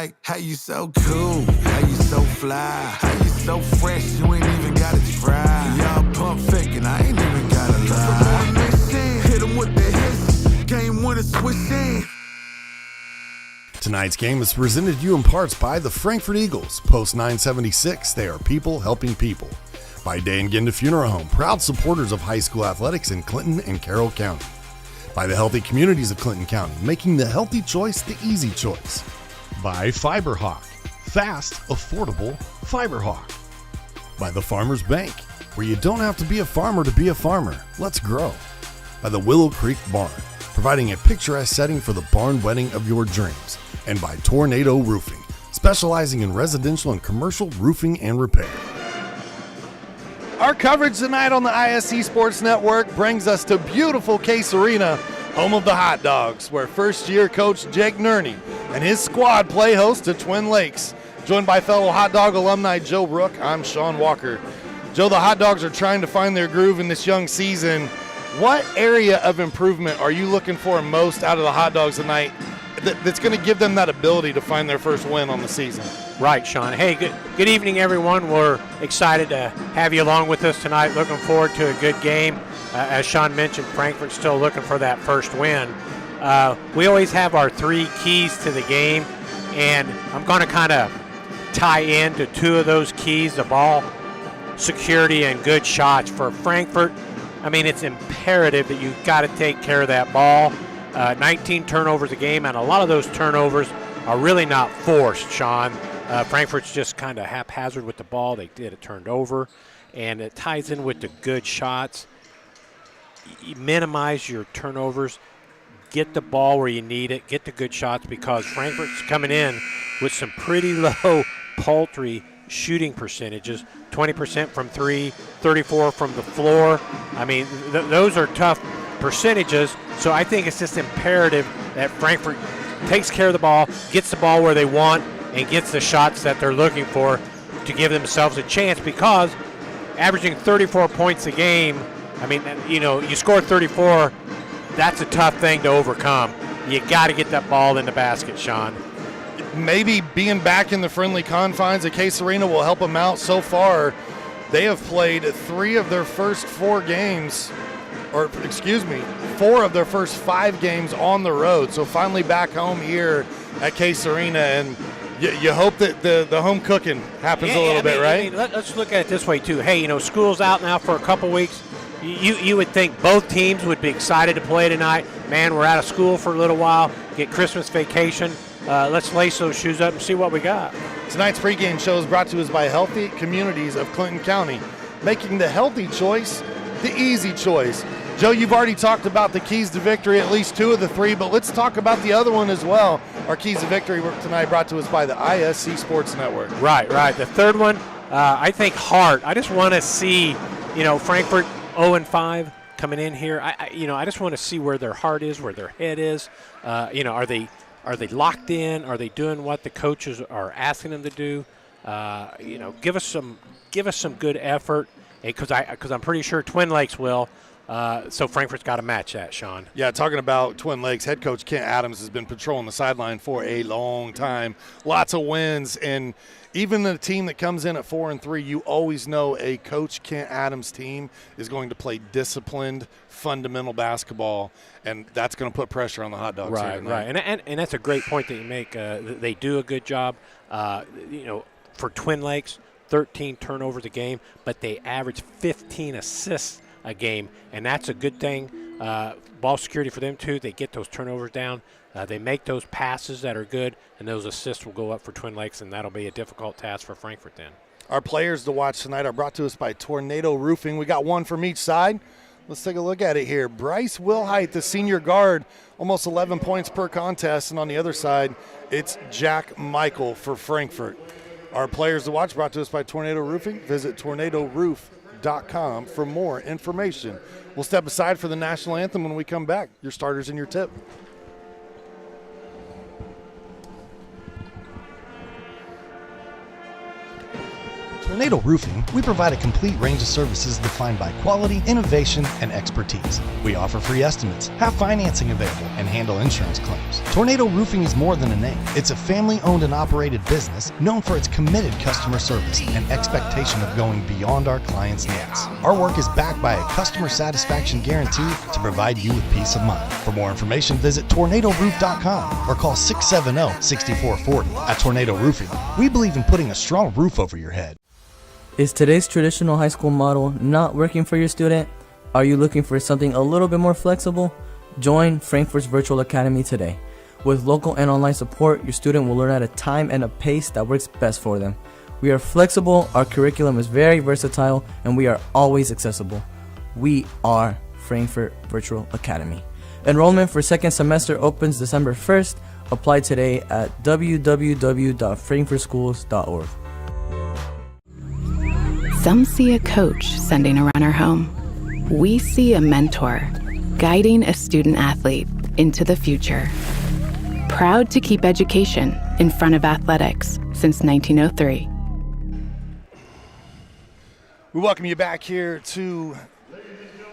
like, how you so cool, how you so fly, how you so fresh, you ain't even gotta try. Y'all pump faking, I ain't even gotta lie. Hit him with the hiss, game winner switch in. Tonight's game is presented to you in parts by the Frankfort Eagles, Post 976. They are people helping people. By Day and Genda Funeral Home, proud supporters of high school athletics in Clinton and Carroll County. By the healthy communities of Clinton County, making the healthy choice the easy choice. By Fiberhawk, fast, affordable Fiberhawk. By the Farmers Bank, where you don't have to be a farmer to be a farmer. Let's grow. By the Willow Creek Barn, providing a picturesque setting for the barn wedding of your dreams. And by Tornado Roofing, specializing in residential and commercial roofing and repair. Our coverage tonight on the ISC Sports Network brings us to beautiful Case Arena, home of the Hot Dogs, where first-year coach Jake Nerney and his squad play host to Twin Lakes. Joined by fellow Hot Dog alumni Joe Brook, I'm Sean Walker. Joe, the Hot Dogs are trying to find their groove in this young season. What area of improvement are you looking for most out of the Hot Dogs tonight that's going to give them that ability to find their first win on the season? Right, Sean. Hey, good evening, everyone. We're excited to have you along with us tonight. Looking forward to a good game. As Sean mentioned, Frankfort's still looking for that first win. We always have our three keys to the game, and I'm going to kind of tie into two of those keys, the ball security and good shots. For Frankfort, I mean, it's imperative that you've got to take care of that ball. 19 turnovers a game, and a lot of those turnovers are really not forced, Sean. Frankfort's just kind of haphazard with the ball. They get it turned over, and it ties in with the good shots. You minimize your turnovers. Get the ball where you need it. Get the good shots, because Frankfort's coming in with some pretty low, paltry shooting percentages. 20% from three, 34 from the floor. I mean, those are tough percentages, so I think it's just imperative that Frankfort takes care of the ball, gets the ball where they want, and gets the shots that they're looking for to give themselves a chance, because averaging 34 points a game, I mean, you know, you score 34, that's a tough thing to overcome. You got to get that ball in the basket, Sean. Maybe being back in the friendly confines of Case Arena will help them out. So far, they have played four of their first 5 games on the road. So finally back home here at Case Arena, and you hope that the home cooking happens a little bit, right? I mean, let's look at it this way, too. Hey, you know, school's out now for a couple weeks. You would think both teams would be excited to play tonight. Man, we're out of school for a little while, get Christmas vacation. Let's lace those shoes up and see what we got. Tonight's pregame show is brought to us by Healthy Communities of Clinton County, making the healthy choice the easy choice. Joe, you've already talked about the keys to victory, at least 2 of the 3, but let's talk about the other one as well. Our keys to victory tonight brought to us by the ISC Sports Network. Right. The third one, I think heart. I just want to see, you know, Frankfort 0-5 coming in here. I just want to see where their heart is, where their head is. Are they locked in? Are they doing what the coaches are asking them to do? Give us some good effort, because I'm pretty sure Twin Lakes will. So Frankfort's got to match that, Sean. Yeah, talking about Twin Lakes, head coach Kent Adams has been patrolling the sideline for a long time. Lots of wins, and even a team that comes in at 4-3, you always know a coach Kent Adams team is going to play disciplined, fundamental basketball, and that's going to put pressure on the Hot Dogs. Right. And that's a great point that you make. They do a good job. For Twin Lakes, 13 turnovers a game, but they average 15 assists a game, and that's a good thing. Ball security for them too. They get those turnovers down. They make those passes that are good, and those assists will go up for Twin Lakes, and that'll be a difficult task for Frankfort then. Our players to watch tonight are brought to us by Tornado Roofing. We got one from each side. Let's take a look at it here. Bryce Wilhite, the senior guard, almost 11 points per contest, and on the other side, it's Jack Michael for Frankfort. Our players to watch brought to us by Tornado Roofing. Visit tornadoroof.com for more information. We'll step aside for the national anthem when we come back. Your starters and your tip. Tornado Roofing, we provide a complete range of services defined by quality, innovation, and expertise. We offer free estimates, have financing available, and handle insurance claims. Tornado Roofing is more than a name. It's a family-owned and operated business known for its committed customer service and expectation of going beyond our clients' needs. Our work is backed by a customer satisfaction guarantee to provide you with peace of mind. For more information, visit tornadoroof.com or call 670-6440. At Tornado Roofing, we believe in putting a strong roof over your head. Is today's traditional high school model not working for your student? Are you looking for something a little bit more flexible? Join Frankfort's Virtual Academy today. With local and online support, your student will learn at a time and a pace that works best for them. We are flexible, our curriculum is very versatile, and we are always accessible. We are Frankfort Virtual Academy. Enrollment for second semester opens December 1st. Apply today at www.frankfortschools.org. Some see a coach sending a runner home. We see a mentor guiding a student athlete into the future. Proud to keep education in front of athletics since 1903. We welcome you back here to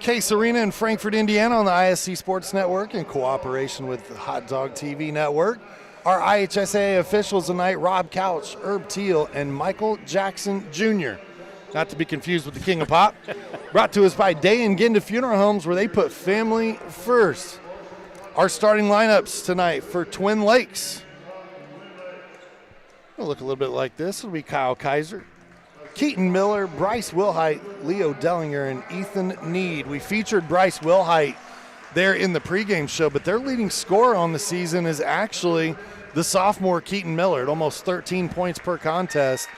Case Arena in Frankfort, Indiana on the ISC Sports Network in cooperation with the Hot Dog TV Network. Our IHSA officials tonight, Rob Couch, Herb Teal, and Michael Jackson Jr., not to be confused with the King of Pop. Brought to us by Day and Ginda Funeral Homes, where they put family first. Our starting lineups tonight for Twin Lakes. It'll look a little bit like this. It'll be Kyle Kaiser, Keaton Miller, Bryce Wilhite, Leo Dellinger, and Ethan Need. We featured Bryce Wilhite there in the pregame show, but their leading scorer on the season is actually the sophomore Keaton Miller at almost 13 points per contest.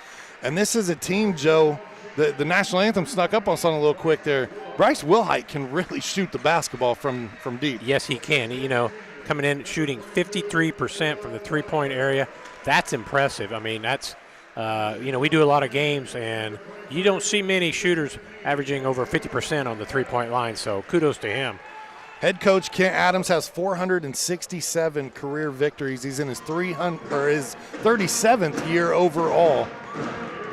And this is a team, Joe, the national anthem snuck up on us on a little quick there. Bryce Wilhite can really shoot the basketball from deep. Yes, he can. You know, coming in shooting 53% from the three-point area, that's impressive. I mean, that's, we do a lot of games, and you don't see many shooters averaging over 50% on the three-point line, so kudos to him. Head coach Kent Adams has 467 career victories. He's in his 37th year overall.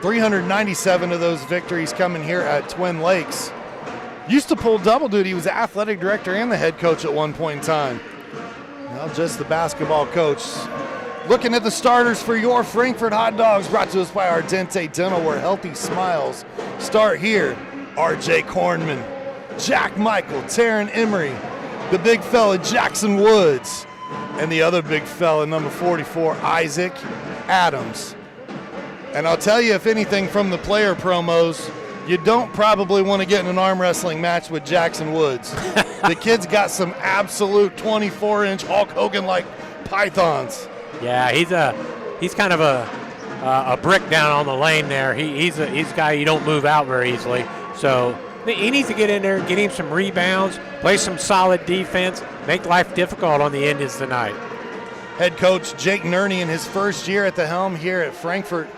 397 of those victories coming here at Twin Lakes. Used to pull double duty. He was the athletic director and the head coach at one point in time. Now just the basketball coach. Looking at the starters for your Frankfort Hot Dogs, brought to us by Ardente Dental, where healthy smiles start here. R.J. Kornman, Jack Michael, Taryn Emery, the big fella Jackson Woods, and the other big fella, number 44, Isaac Adams. And I'll tell you, if anything, from the player promos, you don't probably want to get in an arm wrestling match with Jackson Woods. The kid's got some absolute 24-inch Hulk Hogan-like pythons. Yeah, he's kind of a brick down on the lane there. He's a guy you don't move out very easily. So he needs to get in there, get him some rebounds, play some solid defense, make life difficult on the Indians tonight. Head coach Jake Nerney in his first year at the helm here at Frankfort.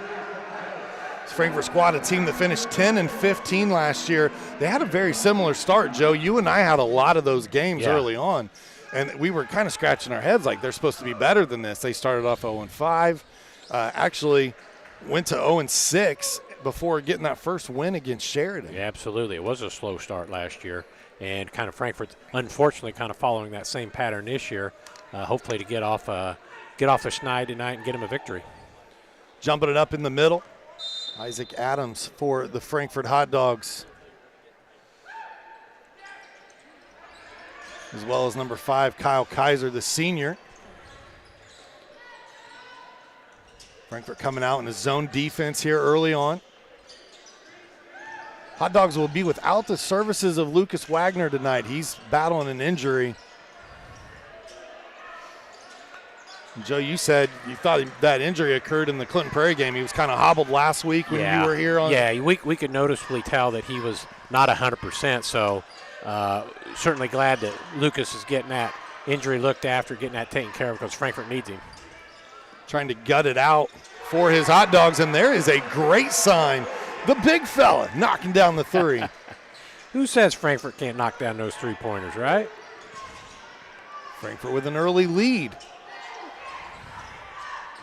Frankfort squad, a team that finished 10-15 last year. They had a very similar start, Joe. You and I had a lot of those games early on, and we were kind of scratching our heads like they're supposed to be better than this. They started off 0-5, actually went to 0-6 before getting that first win against Sheridan. Yeah, absolutely. It was a slow start last year, and kind of Frankfort, unfortunately, kind of following that same pattern this year. Hopefully to get off the schneid tonight and get them a victory. Jumping it up in the middle, Isaac Adams for the Frankfort Hot Dogs, as well as number 5, Kyle Kaiser, the senior. Frankfort coming out in a zone defense here early on. Hot Dogs will be without the services of Lucas Wagner tonight. He's battling an injury. Joe, you said you thought that injury occurred in the Clinton Prairie game. He was kind of hobbled last week when you were here. We could noticeably tell that he was not 100%, so certainly glad that Lucas is getting that injury looked after, getting that taken care of, because Frankfort needs him. Trying to gut it out for his Hot Dogs, and there is a great sign. The big fella knocking down the three. Who says Frankfort can't knock down those three-pointers, right? Frankfort with an early lead.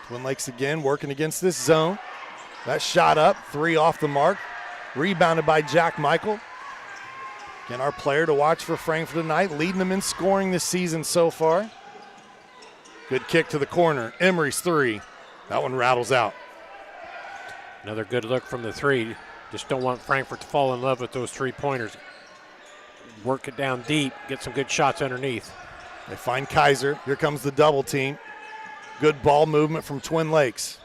Twin Lakes again working against this zone. That shot up, 3 off the mark. Rebounded by Jack Michael. Again, our player to watch for Frankfort tonight, leading them in scoring this season so far. Good kick to the corner. Emery's 3. That one rattles out. Another good look from the 3. Just don't want Frankfort to fall in love with those 3-pointers. Work it down deep, get some good shots underneath. They find Kaiser. Here comes the double team. Good ball movement from Twin Lakes.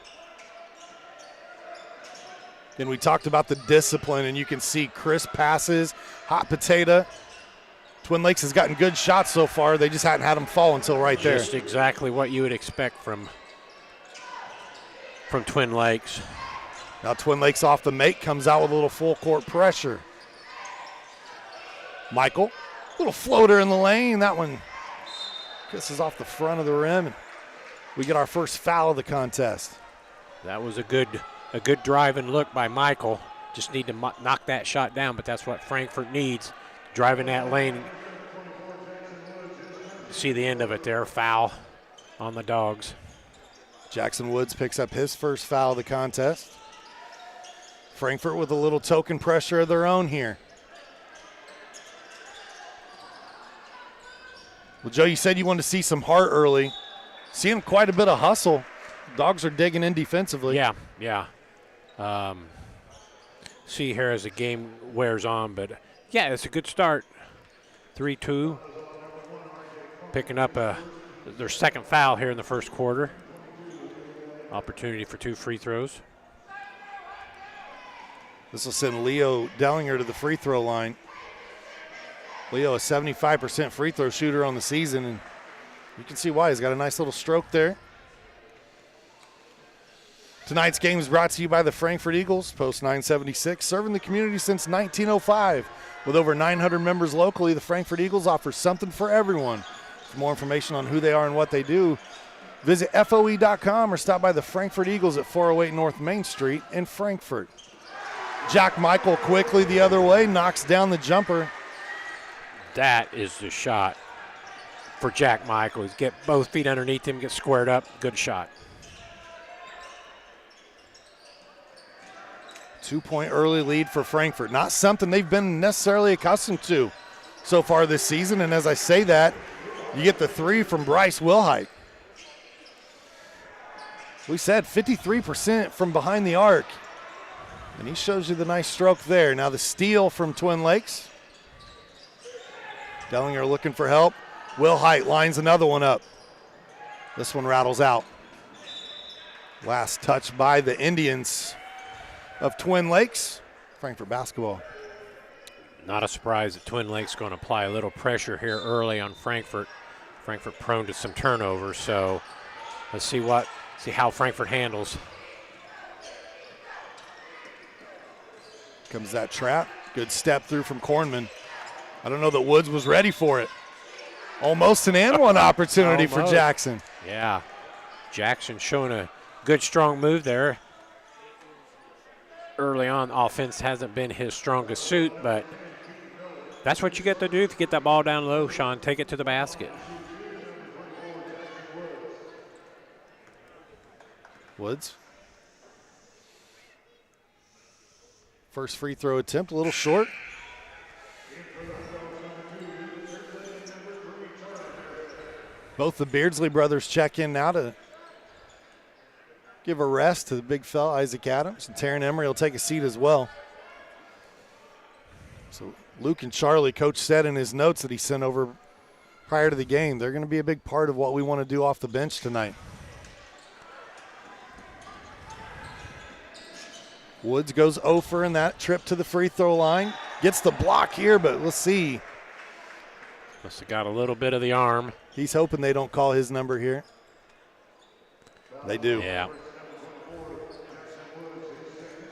Then we talked about the discipline, and you can see crisp passes, hot potato. Twin Lakes has gotten good shots so far. They just hadn't had them fall until right there. Just exactly what you would expect from Twin Lakes. Now Twin Lakes off the make, comes out with a little full court pressure. Michael, little floater in the lane. That one kisses off the front of the rim, and we get our first foul of the contest. That was a good drive and look by Michael. Just need to knock that shot down, but that's what Frankfort needs. Driving that lane. See the end of it there, foul on the Dogs. Jackson Woods picks up his first foul of the contest. Frankfort with a little token pressure of their own here. Well, Joe, you said you wanted to see some heart early. Seeing quite a bit of hustle. Dogs are digging in defensively. Yeah. See here as the game wears on, but yeah, it's a good start. 3-2. Picking up their second foul here in the first quarter. Opportunity for 2 free throws. This will send Leo Dellinger to the free throw line. Leo, a 75% free throw shooter on the season, and you can see why. He's got a nice little stroke there. Tonight's game is brought to you by the Frankfort Eagles, Post 976, serving the community since 1905. With over 900 members locally, the Frankfort Eagles offers something for everyone. For more information on who they are and what they do, visit FOE.com or stop by the Frankfort Eagles at 408 North Main Street in Frankfort. Jack Michael quickly the other way, knocks down the jumper. That is the shot for Jack Michael. He's get both feet underneath him, get squared up. Good shot. 2-point early lead for Frankfort. Not something they've been necessarily accustomed to so far this season. And as I say that, you get the 3 from Bryce Wilhite. We said 53% from behind the arc. And he shows you the nice stroke there. Now the steal from Twin Lakes. Dellinger looking for help. Wilhite lines another one up. This one rattles out. Last touch by the Indians of Twin Lakes. Frankfort basketball. Not a surprise that Twin Lakes going to apply a little pressure here early on Frankfort. Frankfort prone to some turnovers, so let's see how Frankfort handles. Comes that trap. Good step through from Kornman. I don't know that Woods was ready for it. Almost an and one opportunity for Jackson. Yeah. Jackson showing a good, strong move there. Early on, offense hasn't been his strongest suit, but that's what you get to do if you get that ball down low, Sean. Take it to the basket. Woods. First free throw attempt, a little short. Both the Beardsley brothers check in now to give a rest to the big fella, Isaac Adams. And Taryn Emery will take a seat as well. So Luke and Charlie, Coach said in his notes that he sent over prior to the game, they're going to be a big part of what we want to do off the bench tonight. Woods goes 0 for in that trip to the free throw line. Gets the block here, but we'll see. Must have got a little bit of the arm. He's hoping they don't call his number here. They do. Yeah.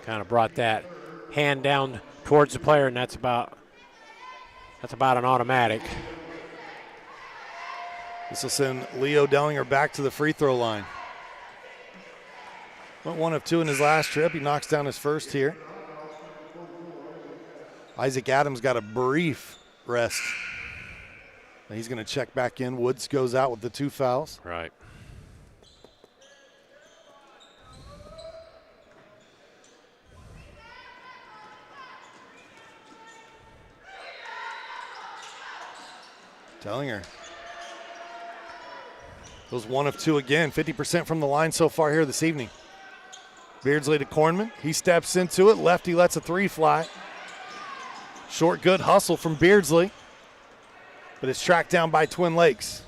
Kind of brought that hand down towards the player, and that's about an automatic. This will send Leo Dellinger back to the free throw line. Went 1 of 2 in his last trip. He knocks down his first here. Isaac Adams got a brief rest. And he's going to check back in. Woods goes out with the 2 fouls. Right. Tellinger goes 1 of 2 again, 50% from the line so far here this evening. Beardsley to Kornman. He steps into it. Lefty lets a 3 fly. Short, good hustle from Beardsley, but it's tracked down by Twin Lakes.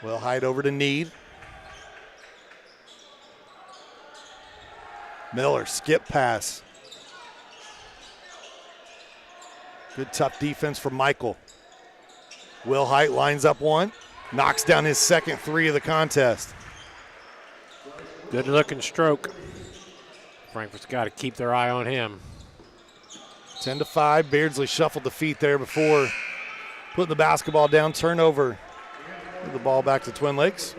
Will Hyde over to Need. Miller, skip pass. Good tough defense from Michael. Will Hyde lines up one. Knocks down his second 3 of the contest. Good looking stroke. Frankfort's got to keep their eye on him. 10-5. Beardsley shuffled the feet there before putting the basketball down. Turnover. The ball back to Twin Lakes.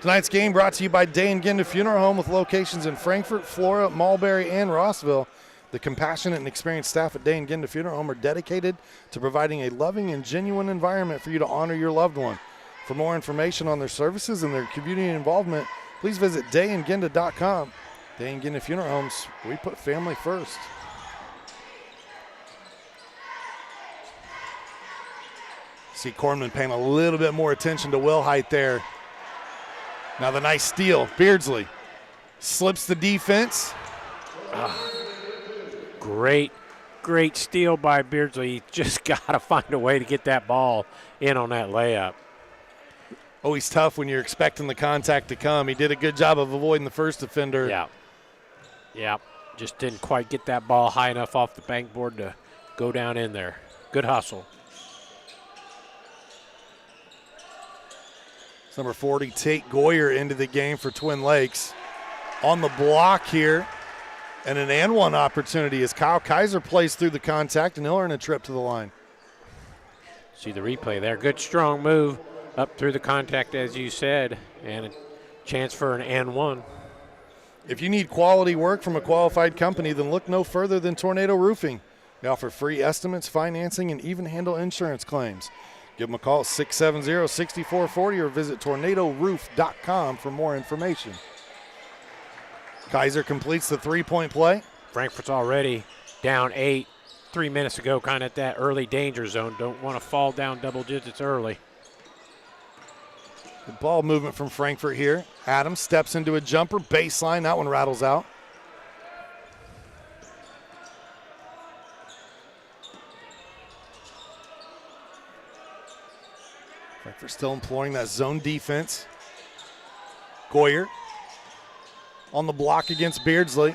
Tonight's game brought to you by Day and Ginda Funeral Home with locations in Frankfort, Flora, Mulberry, and Rossville. The compassionate and experienced staff at Day and Ginda Funeral Home are dedicated to providing a loving and genuine environment for you to honor your loved one. For more information on their services and their community involvement, please visit dayandginda.com. Day and Ginda Funeral Homes, we put family first. See Kornman paying a little bit more attention to Will Height there. Now the nice steal. Beardsley slips the defense. Great steal by Beardsley. He just got to find a way to get that ball in on that layup. Always tough when you're expecting the contact to come. He did a good job of avoiding the first defender. Yeah. Just didn't quite get that ball high enough off the bankboard to go down in there. Good hustle. Number 40, Tate Goyer into the game for Twin Lakes. On the block here, and an and one opportunity as Kyle Kaiser plays through the contact, and he'll earn a trip to the line. See the replay there. Good strong move up through the contact, as you said, and a chance for an and one. If you need quality work from a qualified company, then look no further than Tornado Roofing. They offer free estimates, financing, and even handle insurance claims. Give them a call at 670-6440 or visit tornadoroof.com for more information. Kaiser completes the three-point play. Frankfort's already down 8 3 minutes ago, kind of at that early danger zone. Don't want to fall down double digits early. Good ball movement from Frankfort here. Adams steps into a jumper, baseline. That one rattles out. Frankfort still employing that zone defense. Goyer on the block against Beardsley.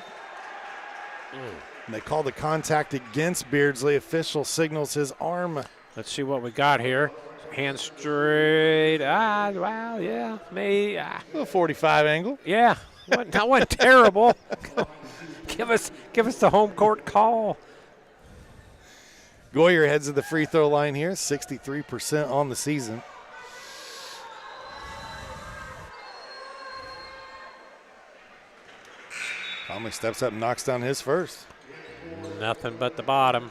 And they call the contact against Beardsley. Official signals his arm. Let's see what we got here. Hand straight. Wow, yeah. Maybe. A 45 angle. Yeah. That wasn't terrible. Give us the home court call. Goyer heads to the free throw line here. 63% on the season. Conley steps up and knocks down his first. Nothing but the bottom.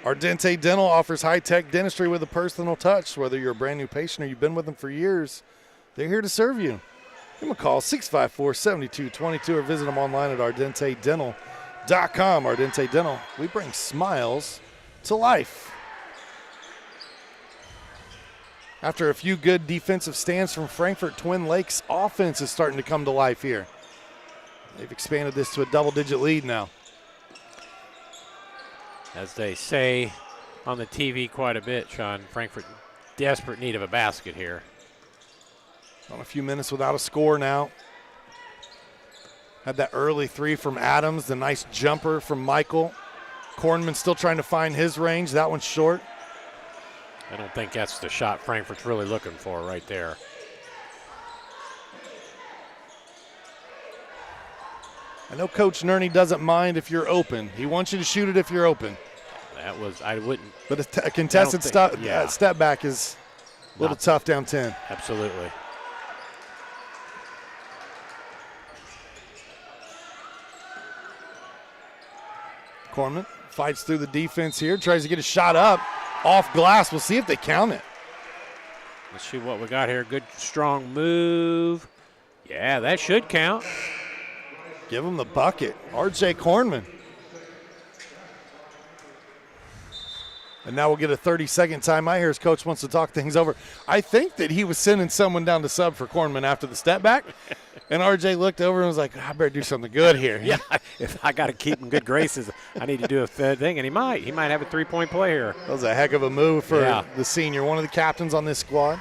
Ardente Dental offers high-tech dentistry with a personal touch. Whether you're a brand new patient or you've been with them for years, they're here to serve you. Give them a call, 654-7222, or visit them online at ardentedental.com. Ardente Dental, we bring smiles to life. After a few good defensive stands from Frankfort, Twin Lakes offense is starting to come to life here. They've expanded this to a double-digit lead now. As they say on the TV quite a bit, Sean, Frankfort desperate need of a basket here. On a few minutes without a score now. Had that early 3 from Adams, the nice jumper from Michael. Kornman still trying to find his range. That one's short. I don't think that's the shot Frankfort's really looking for right there. I know Coach Nerney doesn't mind if you're open. He wants you to shoot it if you're open. I wouldn't. But a contested step back is a little tough down 10. Absolutely. Kornman fights through the defense here, tries to get a shot up off glass. We'll see if they count it. Let's see what we got here. Good, strong move. Yeah, that should count. Give him the bucket. R.J. Kornman. And now we'll get a 30-second timeout here as Coach wants to talk things over. I think that he was sending someone down to sub for Cornman after the step back. And RJ looked over and was like, I better do something good here. Yeah, if I got to keep him good graces, I need to do a thing. And he might have a three-point play here. That was a heck of a move for the senior, one of the captains on this squad.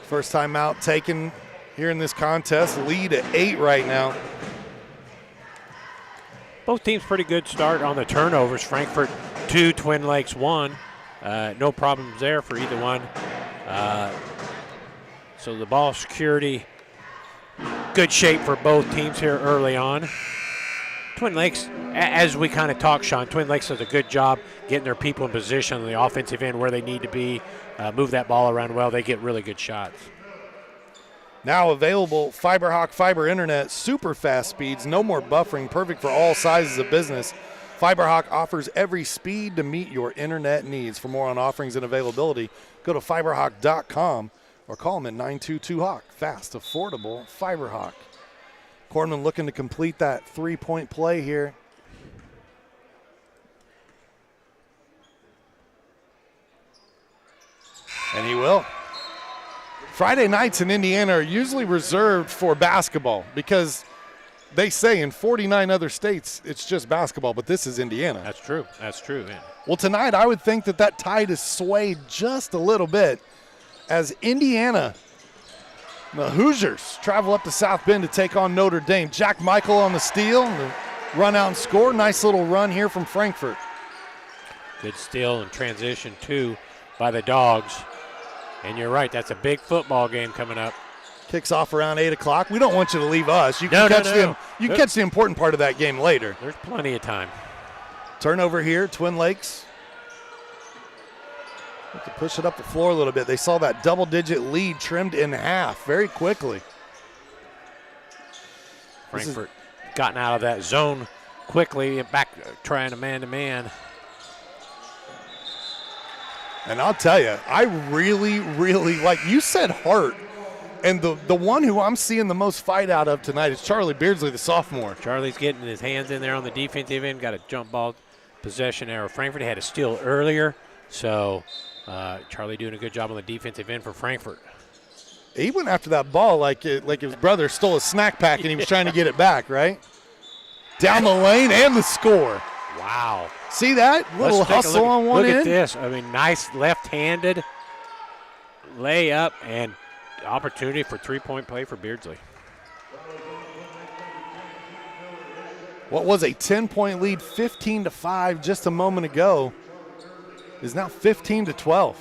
First timeout taken here in this contest. Lead at 8 right now. Both teams pretty good start on the turnovers. Frankfort 2, Twin Lakes 1. No problems there for either one. So the ball security, good shape for both teams here early on. Twin Lakes, as we kind of talked, Sean, Twin Lakes does a good job getting their people in position on the offensive end where they need to be, move that ball around well. They get really good shots. Now available, FiberHawk Fiber Internet, super fast speeds, no more buffering, perfect for all sizes of business. FiberHawk offers every speed to meet your internet needs. For more on offerings and availability, go to fiberhawk.com or call them at 922-HAWK. Fast, affordable, FiberHawk. Cornman looking to complete that three-point play here. And he will. Friday nights in Indiana are usually reserved for basketball because they say in 49 other states it's just basketball, but this is Indiana. That's true. That's true. Yeah. Well, tonight I would think that tide is swayed just a little bit as Indiana, the Hoosiers, travel up to South Bend to take on Notre Dame. Jack Michael on the steal, and the run out and score. Nice little run here from Frankfort. Good steal and transition, too, by the Dogs. And you're right, that's a big football game coming up. Kicks off around 8 o'clock. We don't want you to leave us. You can catch the important part of that game later. There's plenty of time. Turnover here, Twin Lakes. Have to push it up the floor a little bit. They saw that double-digit lead trimmed in half very quickly. Frankfort gotten out of that zone quickly, back trying to man-to-man. And I'll tell you, I really, really like, you said Hart, and the one who I'm seeing the most fight out of tonight is Charlie Beardsley, the sophomore. Charlie's getting his hands in there on the defensive end, got a jump ball possession error. Frankfort had a steal earlier, so Charlie doing a good job on the defensive end for Frankfort. He went after that ball like his brother stole a snack pack and he was trying to get it back, right? Down the lane and the score. Wow. See that? Little hustle on one end. Look at this. I mean, nice left-handed layup and opportunity for three-point play for Beardsley. What was a 10-point lead, 15-5 just a moment ago, is now 15-12.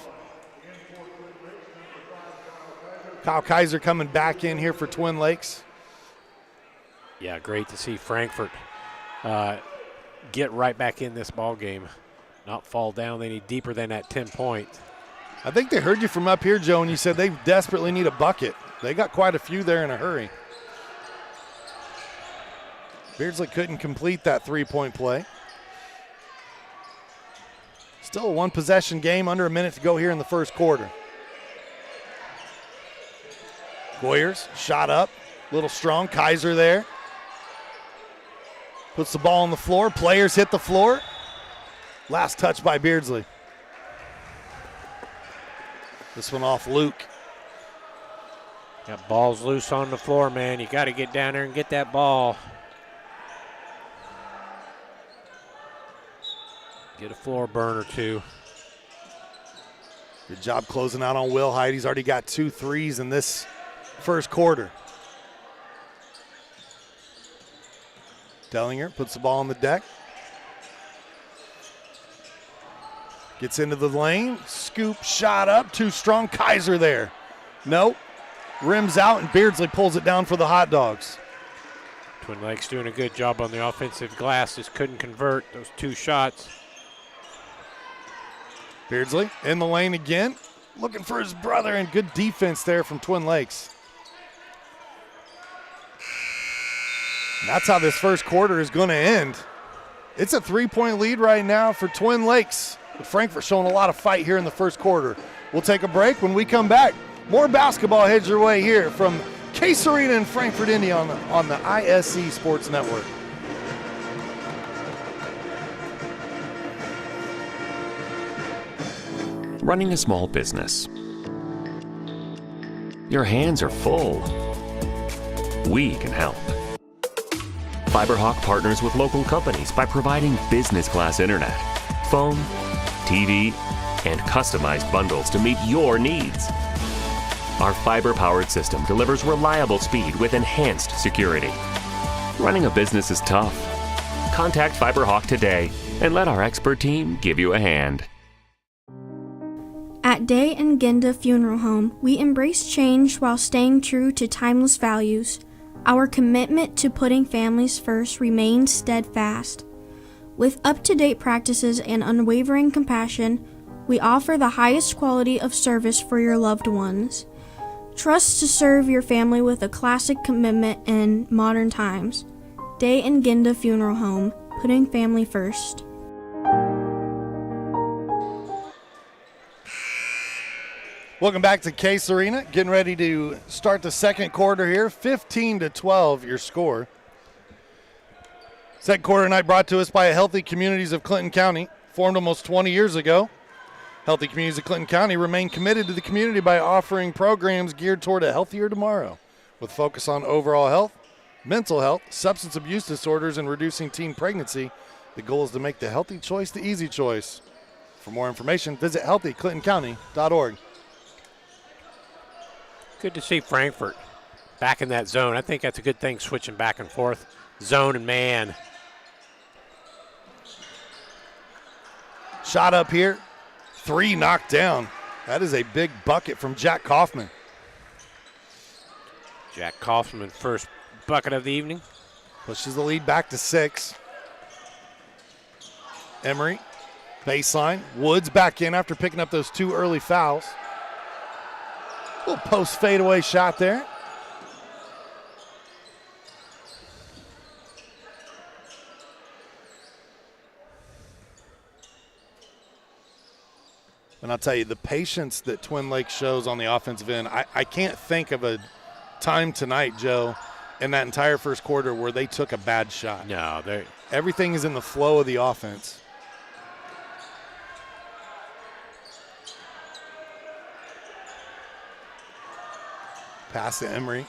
Kyle Kaiser coming back in here for Twin Lakes. Yeah, great to see Frankfort get right back in this ball game, not fall down any deeper than that 10 points. I think they heard you from up here, Joe, and you said they desperately need a bucket. They got quite a few there in a hurry. Beardsley couldn't complete that three-point play. Still a one-possession game, under a minute to go here in the first quarter. Boyers, shot up, a little strong. Kaiser there. Puts the ball on the floor. Players hit the floor. Last touch by Beardsley. This one off Luke. Got balls loose on the floor, man. You got to get down there and get that ball. Get a floor burn or two. Good job closing out on Will Hyde. He's already got 2 threes in this first quarter. Dellinger puts the ball on the deck. Gets into the lane. Scoop, shot up, too strong. Kaiser there. Nope. Rims out, and Beardsley pulls it down for the Hot Dogs. Twin Lakes doing a good job on the offensive glass. Just couldn't convert those 2 shots. Beardsley in the lane again. Looking for his brother, and good defense there from Twin Lakes. And that's how this first quarter is going to end. It's a 3-point lead right now for Twin Lakes. But Frankfort showing a lot of fight here in the first quarter. We'll take a break. When we come back, more basketball heads your way here from Case Arena in Frankfort, Indiana on the ISC Sports Network. running a small business. Your hands are full. We can help. FiberHawk partners with local companies by providing business-class internet, phone, TV, and customized bundles to meet your needs. Our fiber-powered system delivers reliable speed with enhanced security. Running a business is tough. Contact FiberHawk today and let our expert team give you a hand. At Day and Ginda Funeral Home, we embrace change while staying true to timeless values. Our commitment to putting families first remains steadfast. With up-to-date practices and unwavering compassion, we offer the highest quality of service for your loved ones. Trust to serve your family with a classic commitment in modern times. Day and Ginda Funeral Home, putting family first. Welcome back to Case Arena. Getting ready to start the second quarter here. 15-12 your score. Second quarter tonight brought to us by Healthy Communities of Clinton County, formed almost 20 years ago. Healthy Communities of Clinton County remain committed to the community by offering programs geared toward a healthier tomorrow, with focus on overall health, mental health, substance abuse disorders, and reducing teen pregnancy. The goal is to make the healthy choice the easy choice. For more information, visit healthyclintoncounty.org. Good to see Frankfort back in that zone. I think that's a good thing, switching back and forth, zone and man. Shot up here. 3 knocked down. That is a big bucket from Jack Kaufman. Jack Kaufman, first bucket of the evening. Pushes the lead back to 6. Emery, baseline. Woods back in after picking up those 2 early fouls. Little post fadeaway shot there. And I'll tell you, the patience that Twin Lakes shows on the offensive end, I can't think of a time tonight, Joe, in that entire first quarter where they took a bad shot. No, everything is in the flow of the offense. Pass to Emery.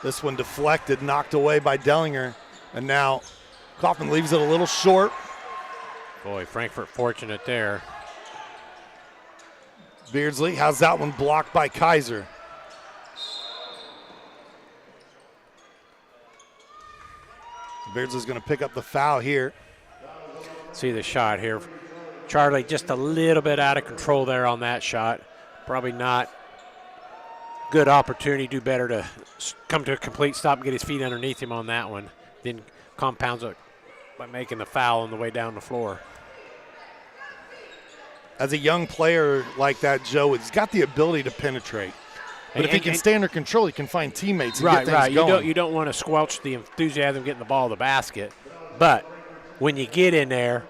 This one deflected, knocked away by Dellinger. And now Kaufman leaves it a little short. Boy, Frankfort fortunate there. Beardsley has that one blocked by Kaiser. Beardsley's going to pick up the foul here. See the shot here. Charlie just a little bit out of control there on that shot. Probably not good opportunity. Do better to come to a complete stop and get his feet underneath him on that one. Then compounds it by making the foul on the way down the floor. As a young player like that, Joe, he's got the ability to penetrate. But if he can stay under control, he can find teammates and get things going. You don't want to squelch the enthusiasm getting the ball in the basket. But when you get in there,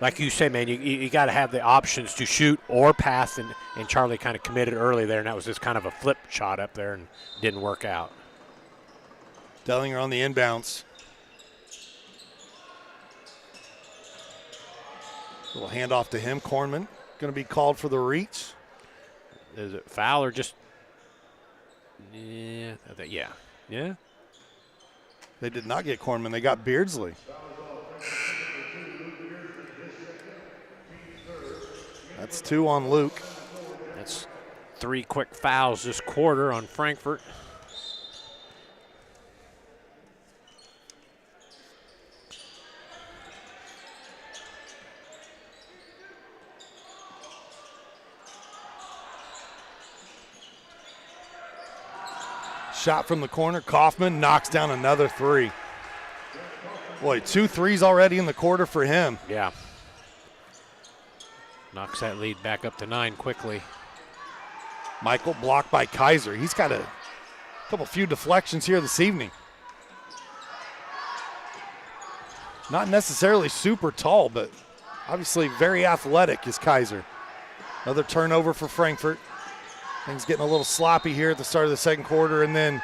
like you say, man, you got to have the options to shoot or pass. And Charlie kind of committed early there, and that was just kind of a flip shot up there and didn't work out. Dellinger on the inbounds. Little handoff to him. Kornman going to be called for the reach. Is it foul or just? Yeah. Yeah. They did not get Kornman. They got Beardsley. That's 2 on Luke. That's 3 quick fouls this quarter on Frankfort. Shot from the corner. Kaufman knocks down another 3. Boy, 2 threes already in the quarter for him. Yeah. Knocks that lead back up to 9 quickly. Michael blocked by Kaiser. He's got a few deflections here this evening. Not necessarily super tall, but obviously very athletic is Kaiser. Another turnover for Frankfort. Things getting a little sloppy here at the start of the second quarter, and then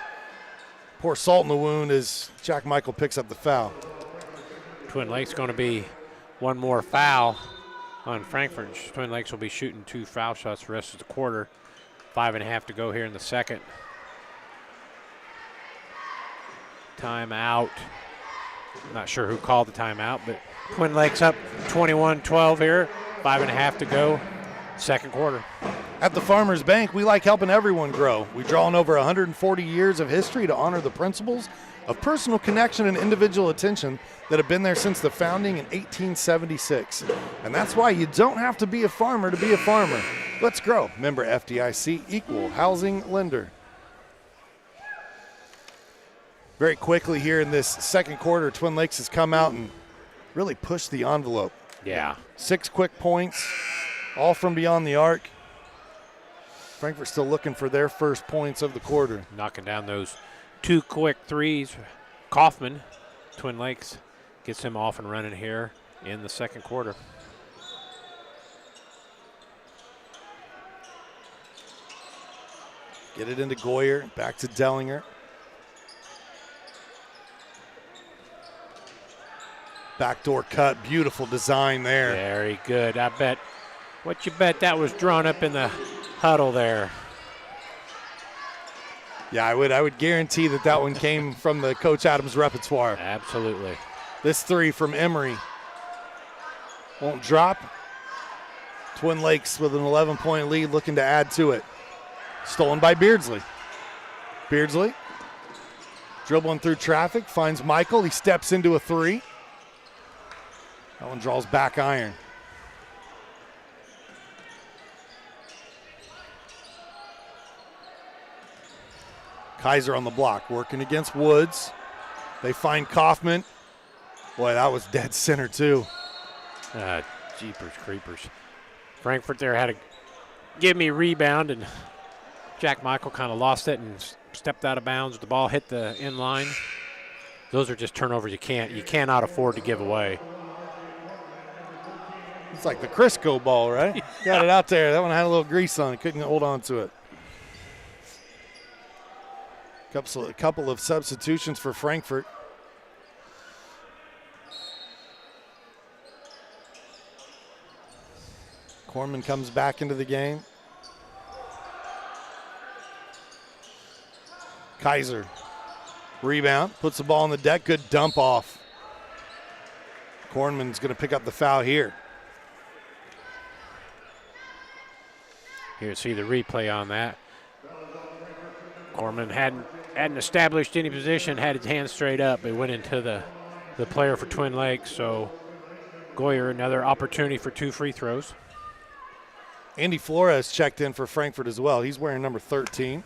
pour salt in the wound as Jack Michael picks up the foul. Twin Lakes going to be one more foul on Frankfort. Twin Lakes will be shooting 2 foul shots the rest of the quarter. 5.5 to go here in the second. Timeout. Not sure who called the timeout, but Twin Lakes up 21-12 here. 5.5 to go, second quarter. At the Farmers Bank, we like helping everyone grow. We draw on over 140 years of history to honor the principles of personal connection and individual attention that have been there since the founding in 1876. And that's why you don't have to be a farmer to be a farmer. Let's grow. Member FDIC, equal housing lender. Very quickly here in this second quarter, Twin Lakes has come out and really pushed the envelope. Yeah. 6 quick points, all from beyond the arc. Frankfort still looking for their first points of the quarter. Knocking down those 2 quick threes. Kaufman, Twin Lakes, gets him off and running here in the second quarter. Get it into Goyer, back to Dellinger. Backdoor cut, beautiful design there. Very good. I bet, what you bet that was drawn up in the huddle there? Yeah, I would guarantee that one came from the Coach Adams repertoire. Absolutely. This 3 from Emery won't drop. Twin Lakes with an 11-point lead looking to add to it. Stolen by Beardsley. Beardsley dribbling through traffic, finds Michael. He steps into a 3. That one draws back iron. Kaiser on the block, working against Woods. They find Kaufman. Boy, that was dead center too. Jeepers creepers. Frankfort there had to give me a rebound, and Jack Michael kind of lost it and stepped out of bounds. The ball hit the end line. Those are just turnovers you cannot afford to give away. It's like the Crisco ball, right? Yeah. Got it out there. That one had a little grease on it. Couldn't hold on to it. A couple of substitutions for Frankfort. Corman comes back into the game. Kaiser, rebound, puts the ball on the deck. Good dump off. Corman's going to pick up the foul here. Here, see the replay on that. Corman hadn't established any position, had his hands straight up. It went into the player for Twin Lakes, so Goyer, another opportunity for 2 free throws. Andy Flores checked in for Frankfort as well. He's wearing number 13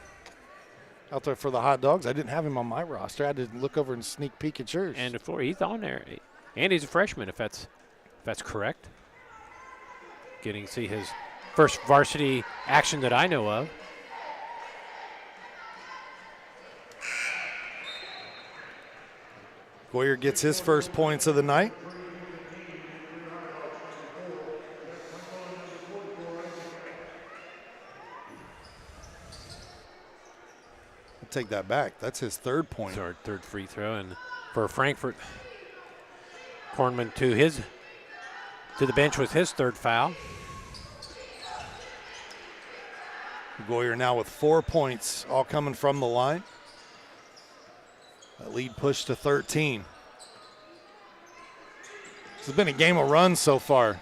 out there for the Hot Dogs. I didn't have him on my roster. I had to look over and sneak peek at yours. And before he's on there. Andy's a freshman, if that's correct. Getting to see his first varsity action that I know of. Goyer gets his first points of the night. I'll take that back. That's his third point. Third free throw, and for Frankfort, Cornman to the bench with his third foul. Goyer now with 4 points, all coming from the line. That lead pushed to 13. This has been a game of runs so far.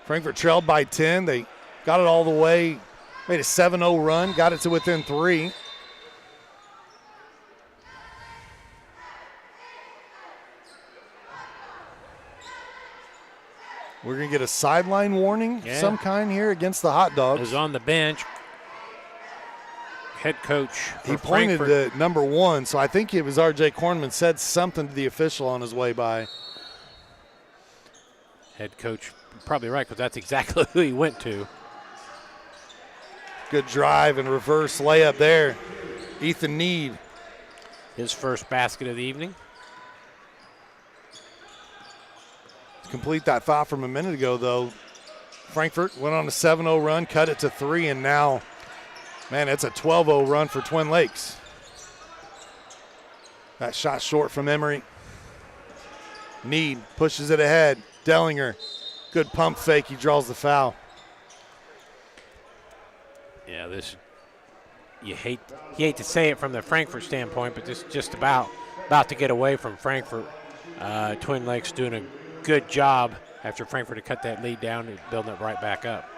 Frankfort trailed by 10. They got it all the way, made a 7-0 run, got it to within 3. We're going to get a sideline warning of some kind here against the Hot Dogs. Is on the bench. Head coach. He pointed to number 1, so I think it was R.J. Cornman said something to the official on his way by. Head coach, probably right, because that's exactly who he went to. Good drive and reverse layup there. Ethan Need. His first basket of the evening. To complete that foul from a minute ago, though, Frankfort went on a 7-0 run, cut it to 3, and now, man, it's a 12-0 run for Twin Lakes. That shot short from Emery. Need pushes it ahead. Dellinger Good pump fake. He draws the foul. Yeah, you hate to say it from the Frankfort standpoint, but this is just about to get away from Frankfort. Twin Lakes doing a good job after Frankfort had cut that lead down and building it right back up.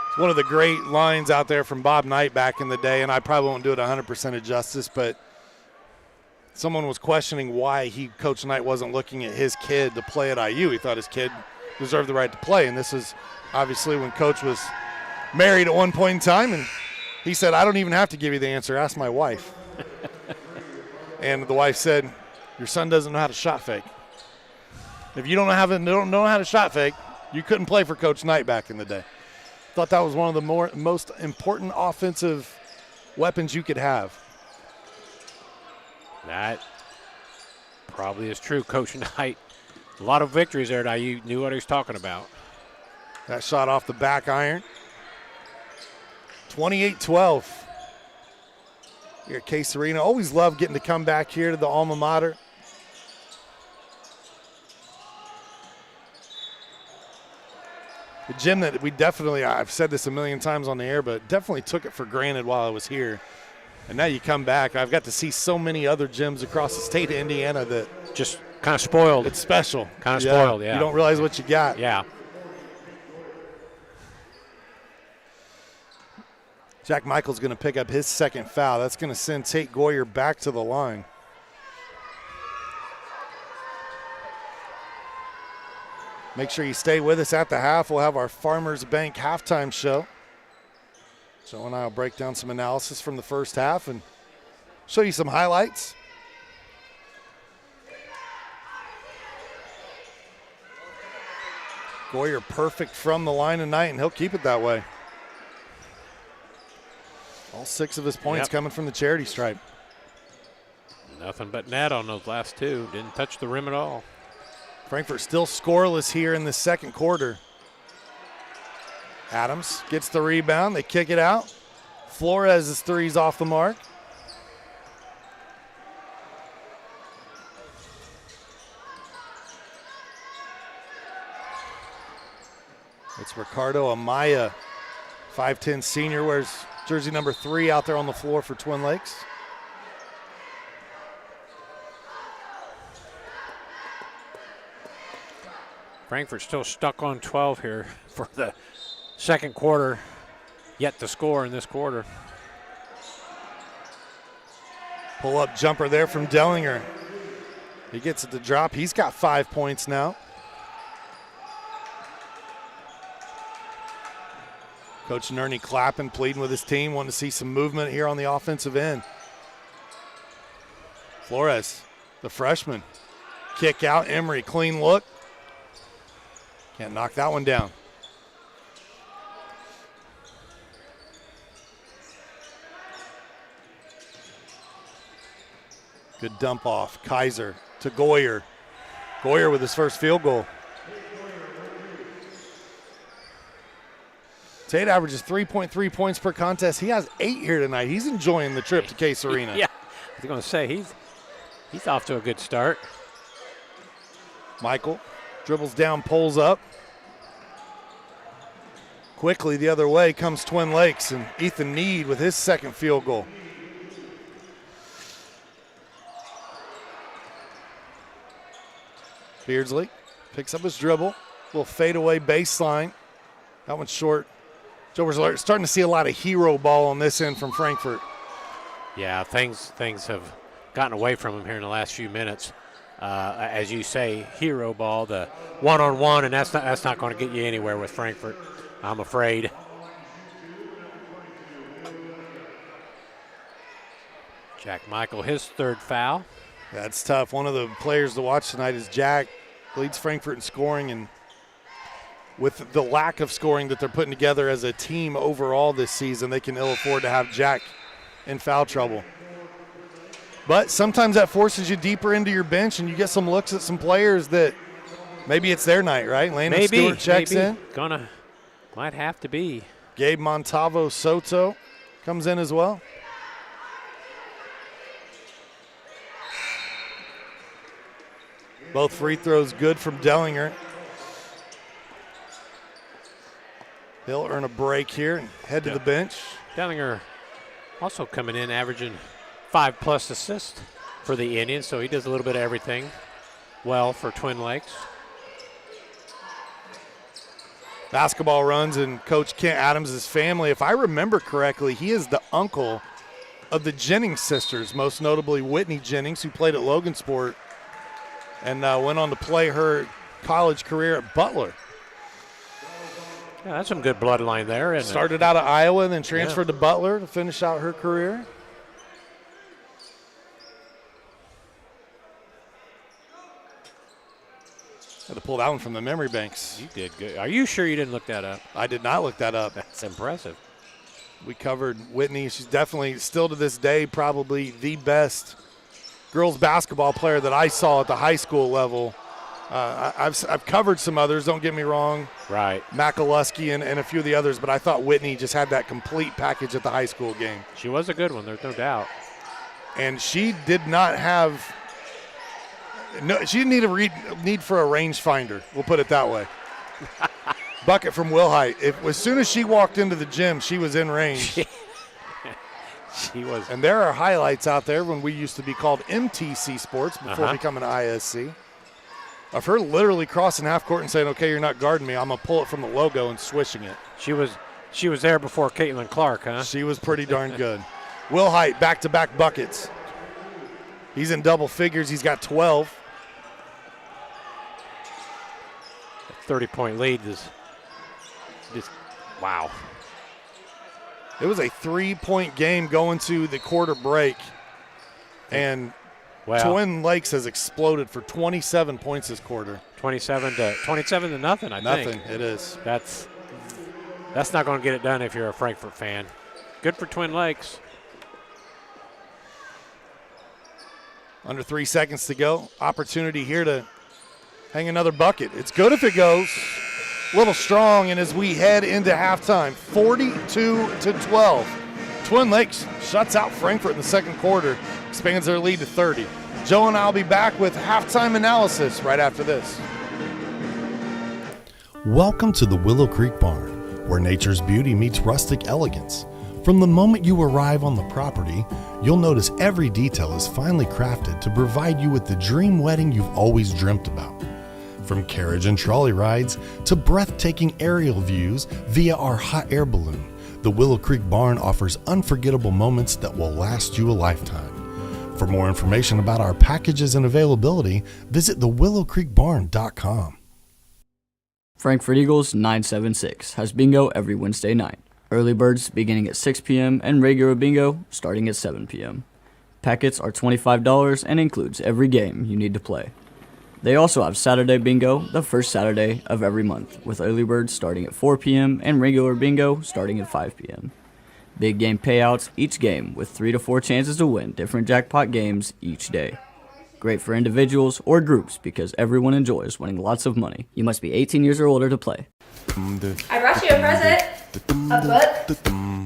It's one of the great lines out there from Bob Knight back in the day, and I probably won't do it 100% of justice, but someone was questioning why Coach Knight wasn't looking at his kid to play at IU. He thought his kid deserved the right to play, and this is obviously when Coach was married at one point in time, and he said, I don't even have to give you the answer. Ask my wife. And the wife said, your son doesn't know how to shot fake. If you don't know how to shot fake, you couldn't play for Coach Knight back in the day. Thought that was one of the most important offensive weapons you could have. That probably is true. Coach Knight, a lot of victories there at IU, knew what he was talking about. That shot off the back iron. 28-12. Here at Case Arena. Always love getting to come back here to the alma mater. The gym that we definitely, I've said this a million times on the air, but definitely took it for granted while I was here. And now you come back. I've got to see so many other gyms across the state of Indiana that just kind of spoiled. It's special. Kind of spoiled, yeah. You don't realize what you got. Yeah. Jack Michael's going to pick up his second foul. That's going to send Tate Goyer back to the line. Make sure you stay with us at the half. We'll have our Farmers Bank halftime show. Joe and I will break down some analysis from the first half and show you some highlights. Goyer perfect from the line tonight, and he'll keep it that way. All 6 of his points coming from the charity stripe. Nothing but net on those last 2. Didn't touch the rim at all. Frankfort still scoreless here in the second quarter. Adams gets the rebound. They kick it out. Flores' three's off the mark. It's Ricardo Amaya, 5'10 senior, wears jersey number 3 out there on the floor for Twin Lakes. Frankfort still stuck on 12 here for the second quarter, yet to score in this quarter. Pull-up jumper there from Dellinger. He gets it to drop. He's got 5 points now. Coach Nerney clapping, pleading with his team, wanting to see some movement here on the offensive end. Flores, the freshman. Kick out, Emery, clean look. Can't knock that one down. Good dump off. Kaiser to Goyer. Goyer with his first field goal. Tate averages 3.3 points per contest. He has 8 here tonight. He's enjoying the trip to Case Arena. Yeah, I was going to say he's off to a good start. Michael dribbles down, pulls up. Quickly the other way comes Twin Lakes, and Ethan Need with his second field goal. Beardsley picks up his dribble. Little fadeaway baseline. That one's short. Joe, we're starting to see a lot of hero ball on this end from Frankfort. Yeah, things have gotten away from him here in the last few minutes. As you say, hero ball, the one-on-one, and that's not going to get you anywhere with Frankfort, I'm afraid. Jack Michael, his third foul. That's tough. One of the players to watch tonight is Jack. Leads Frankfort in scoring, and with the lack of scoring that they're putting together as a team overall this season, they can ill afford to have Jack in foul trouble. But sometimes that forces you deeper into your bench, and you get some looks at some players that maybe it's their night, right? Landon Stewart checks in. Might have to be. Gabe Montavo Soto comes in as well. Both free throws good from Dellinger. He'll earn a break here and head to the bench. Dellinger also coming in, averaging 5+ assists for the Indians, so he does a little bit of everything well for Twin Lakes. Basketball runs in Coach Kent Adams' family. If I remember correctly, he is the uncle of the Jennings sisters, most notably Whitney Jennings, who played at Logansport and went on to play her college career at Butler. Yeah, that's some good bloodline there. And started out of Iowa and then transferred to Butler to finish out her career. Had to pull that one from the memory banks. You did good. Are you sure you didn't look that up? I did not look that up. That's impressive. We covered Whitney. She's definitely, still to this day, probably the best girls basketball player that I saw at the high school level. I've covered some others, don't get me wrong. Right. McAlusky and a few of the others, but I thought Whitney just had that complete package at the high school game. She was a good one, there's no doubt. And she did not have – no, she didn't need for a rangefinder, we'll put it that way. Bucket from Wilhite. As soon as she walked into the gym, she was in range. She was. And there are highlights out there when we used to be called MTC Sports before becoming ISC. Of her literally crossing half court and saying, okay, you're not guarding me, I'm going to pull it from the logo and swishing it. She was there before Caitlin Clark, huh? She was pretty darn good. Wilhite, back-to-back buckets. He's in double figures. He's got 12. 30-point lead is just, wow. It was a 3-point game going to the quarter break. And Twin Lakes has exploded for 27 points this quarter. 27 to nothing, I think. Nothing, it is. That's not going to get it done if you're a Frankfort fan. Good for Twin Lakes. Under 3 seconds to go. Opportunity here to hang another bucket. It's good if it goes. A little strong, and as we head into halftime, 42-12. Twin Lakes shuts out Frankfort in the second quarter, expands their lead to 30. Joe and I will be back with halftime analysis right after this. Welcome to the Willow Creek Barn, where nature's beauty meets rustic elegance. From the moment you arrive on the property, you'll notice every detail is finely crafted to provide you with the dream wedding you've always dreamt about. From carriage and trolley rides to breathtaking aerial views via our hot air balloon, the Willow Creek Barn offers unforgettable moments that will last you a lifetime. For more information about our packages and availability, visit thewillowcreekbarn.com. Frankfort Eagles 976 has bingo every Wednesday night. Early birds beginning at 6 p.m. and regular bingo starting at 7 p.m. Packets are $25 and includes every game you need to play. They also have Saturday bingo the first Saturday of every month, with early birds starting at 4 p.m. and regular bingo starting at 5 p.m. Big game payouts each game with 3 to 4 chances to win different jackpot games each day. Great for individuals or groups because everyone enjoys winning lots of money. You must be 18 years or older to play. I brought you a present. A book.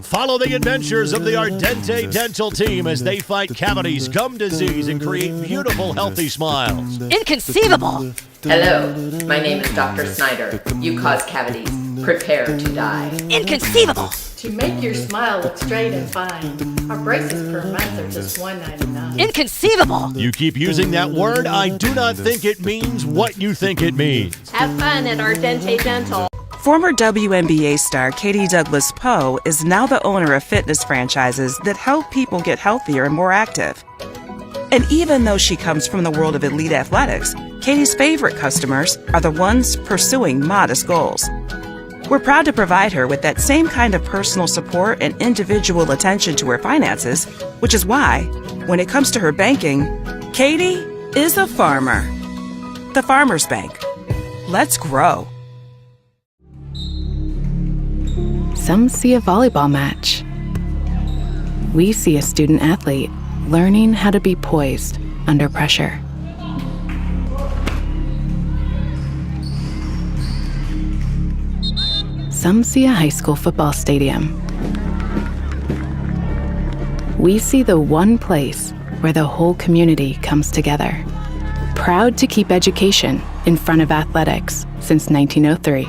Follow the adventures of the Ardente Dental team as they fight cavities, gum disease, and create beautiful, healthy smiles. Inconceivable. Hello, my name is Dr. Snyder. You cause cavities. Prepare to die. Inconceivable. To make your smile look straight and fine, our braces per month are just $1.99. Inconceivable. You keep using that word, I do not think it means what you think it means. Have fun at Ardente Dental. Former WNBA star Katie Douglas Poe is now the owner of fitness franchises that help people get healthier and more active. And even though she comes from the world of elite athletics, Katie's favorite customers are the ones pursuing modest goals. We're proud to provide her with that same kind of personal support and individual attention to her finances, which is why, when it comes to her banking, Katie is a farmer. The Farmers Bank. Let's grow. Some see a volleyball match. We see a student athlete learning how to be poised under pressure. Some see a high school football stadium. We see the one place where the whole community comes together. Proud to keep education in front of athletics since 1903.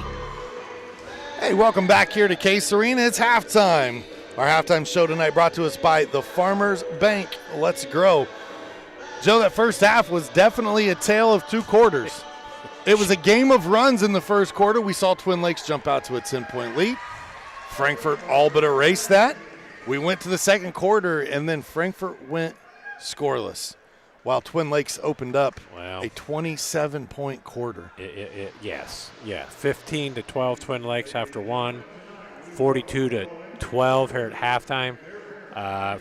Hey, welcome back here to Case Arena. It's halftime. Our halftime show tonight brought to us by the Farmers Bank. Let's grow. Joe, that first half was definitely a tale of two quarters. It was a game of runs in the first quarter. We saw Twin Lakes jump out to a 10-point lead. Frankfort all but erased that. We went to the second quarter, and then Frankfort went scoreless, while Twin Lakes opened up a 27-point quarter. Yes. 15-12 Twin Lakes after one, 42-12 here at halftime.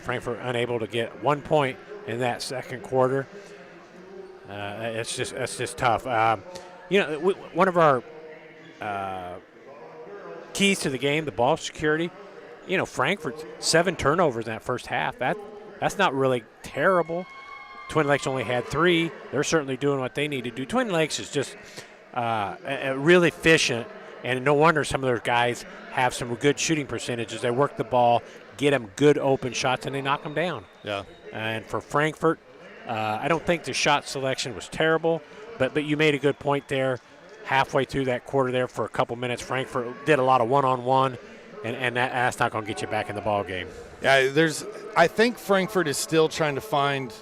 Frankfort unable to get 1 point in that second quarter. That's just tough. One of our keys to the game, the ball security. Frankfort 7 turnovers in that first half. That's not really terrible. Twin Lakes only had 3. They're certainly doing what they need to do. Twin Lakes is just really efficient, and no wonder some of their guys have some good shooting percentages. They work the ball, get them good open shots, and they knock them down. Yeah. And for Frankfort, I don't think the shot selection was terrible, but you made a good point there. Halfway through that quarter there for a couple minutes, Frankfort did a lot of one-on-one, and that's not going to get you back in the ball game. Yeah, I think Frankfort is still trying to find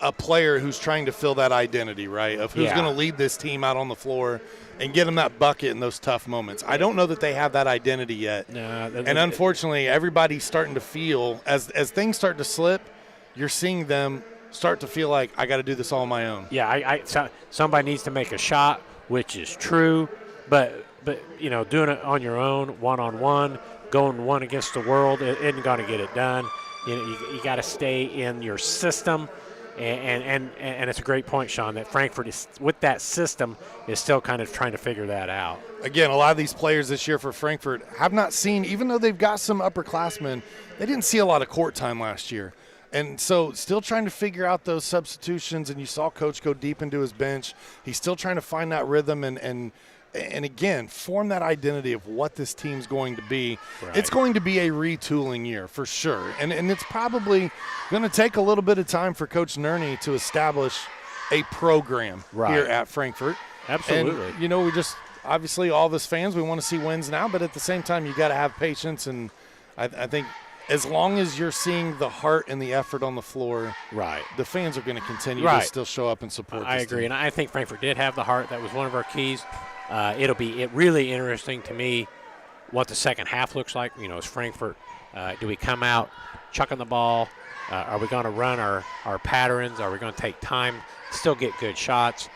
a player who's trying to fill that identity, right, of who's going to lead this team out on the floor and get them that bucket in those tough moments. I don't know that they have that identity yet. No, and unfortunately, everybody's starting to feel, as things start to slip, you're seeing them start to feel like, I got to do this all on my own. Yeah, somebody needs to make a shot, which is true, but doing it on your own, one-on-one, going one against the world, it isn't going to get it done. You got to stay in your system. And it's a great point, Sean, that Frankfort is, with that system, is still kind of trying to figure that out. Again, a lot of these players this year for Frankfort have not seen, even though they've got some upperclassmen, they didn't see a lot of court time last year. And so still trying to figure out those substitutions, and you saw Coach go deep into his bench. He's still trying to find that rhythm and again, form that identity of what this team's going to be. Right. It's going to be a retooling year for sure. And it's probably going to take a little bit of time for Coach Nerney to establish a program here at Frankfort. Absolutely. And, we just, obviously all of us fans, we want to see wins now, but at the same time, you got to have patience. And I think as long as you're seeing the heart and the effort on the floor, the fans are going to continue to still show up and support this I agree. team. And I think Frankfort did have the heart. That was one of our keys. It'll be really interesting to me what the second half looks like. As Frankfort, do we come out chucking the ball? Are we going to run our patterns? Are we going to take time, still get good shots?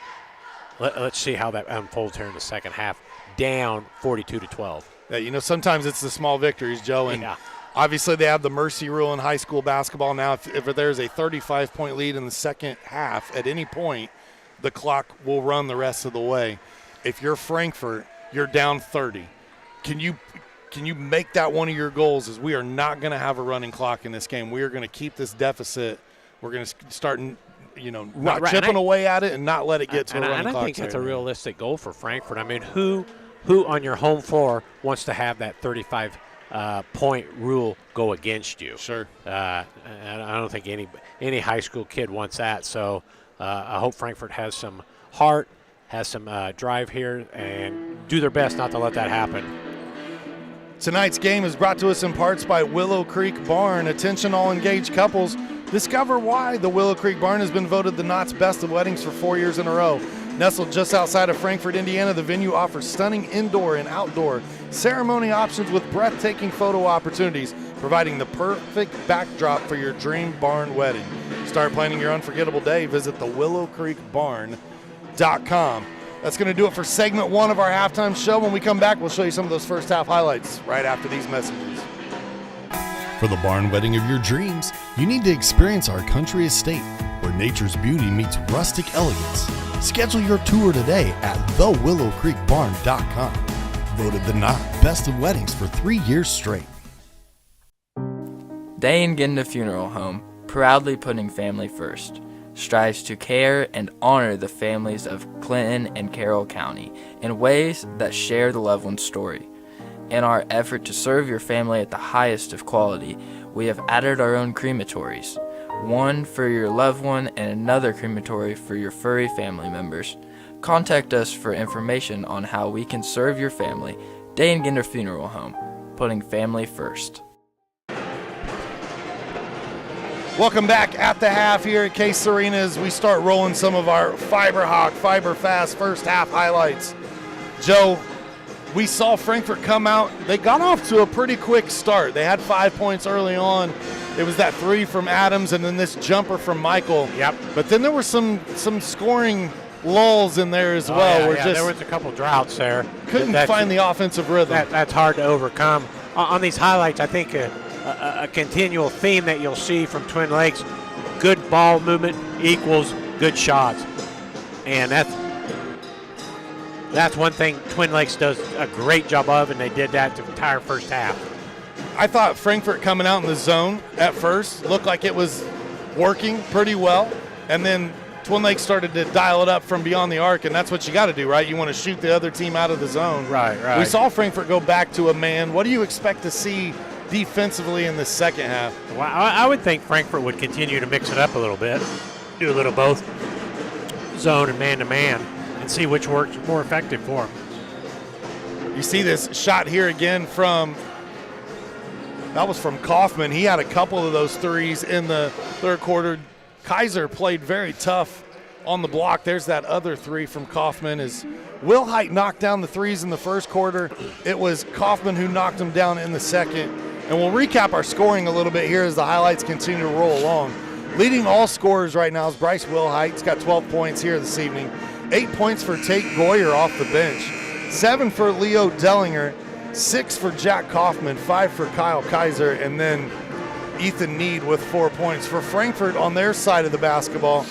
Let's see how that unfolds here in the second half. Down 42-12. Yeah, sometimes it's the small victories, Joe. And obviously they have the mercy rule in high school basketball now. If there's a 35-point lead in the second half at any point, the clock will run the rest of the way. If you're Frankfort, you're down 30. Can you make that one of your goals? Is we are not going to have a running clock in this game. We are going to keep this deficit. We're going to start, not chipping away at it and not let it get to a running clock. And I think that's a realistic goal for Frankfort. I mean, who on your home floor wants to have that 35-point rule go against you? Sure. I don't think any high school kid wants that. So I hope Frankfort has some heart, has some drive here, and do their best not to let that happen. Tonight's game is brought to us in parts by Willow Creek Barn. Attention all engaged couples. Discover why the Willow Creek Barn has been voted the Knott's Best of Weddings for 4 years in a row. Nestled just outside of Frankfort, Indiana, the venue offers stunning indoor and outdoor ceremony options with breathtaking photo opportunities, providing the perfect backdrop for your dream barn wedding. Start planning your unforgettable day. Visit thewillowcreekbarn.com. That's going to do it for segment 1 of our halftime show. When we come back, we'll show you some of those first half highlights right after these messages. For the barn wedding of your dreams, you need to experience our country estate, where nature's beauty meets rustic elegance. Schedule your tour today at thewillowcreekbarn.com. Voted the Knott Best of Weddings for 3 years straight. Day and Ginda Funeral Home, proudly putting family first, strives to care and honor the families of Clinton and Carroll County in ways that share the loved one's story. In our effort to serve your family at the highest of quality, we have added our own crematories. one for your loved one and another crematory for your furry family members. Contact us for information on how we can serve your family. Day and Ginder Funeral Home, putting family first. Welcome back at the half here at Case Arena as we start rolling some of our Fiber Fast first half highlights. Joe, we saw Frankfort come out. They got off to a pretty quick start. They had 5 points early on. It was that 3 from Adams and then this jumper from Michael. Yep. But then there were some scoring lulls in there as well. Yeah, there was a couple droughts there. Couldn't find the offensive rhythm. That's hard to overcome. On these highlights, I think a continual theme that you'll see from Twin Lakes, good ball movement equals good shots. And that's one thing Twin Lakes does a great job of, and they did that the entire first half. I thought Frankfort coming out in the zone at first looked like it was working pretty well, and then Twin Lakes started to dial it up from beyond the arc, and that's what you got to do, right? You want to shoot the other team out of the zone. Right. We saw Frankfort go back to a man. What do you expect to see defensively in the second half? Well, I would think Frankfort would continue to mix it up a little bit, do a little both zone and man-to-man, and see which works more effective for them. You see this shot here again that was from Kaufman. He had a couple of those threes in the third quarter. Kaiser played very tough on the block. There's that other 3 from Kaufman. As Will Height knocked down the threes in the first quarter, it was Kaufman who knocked them down in the second. And we'll recap our scoring a little bit here as the highlights continue to roll along. Leading all scorers right now is Bryce Wilhite. He's got 12 points here this evening. 8 points for Tate Goyer off the bench. 7 for Leo Dellinger. 6 for Jack Kaufman. 5 for Kyle Kaiser. And then Ethan Need with 4 points. For Frankfort on their side of the basketball,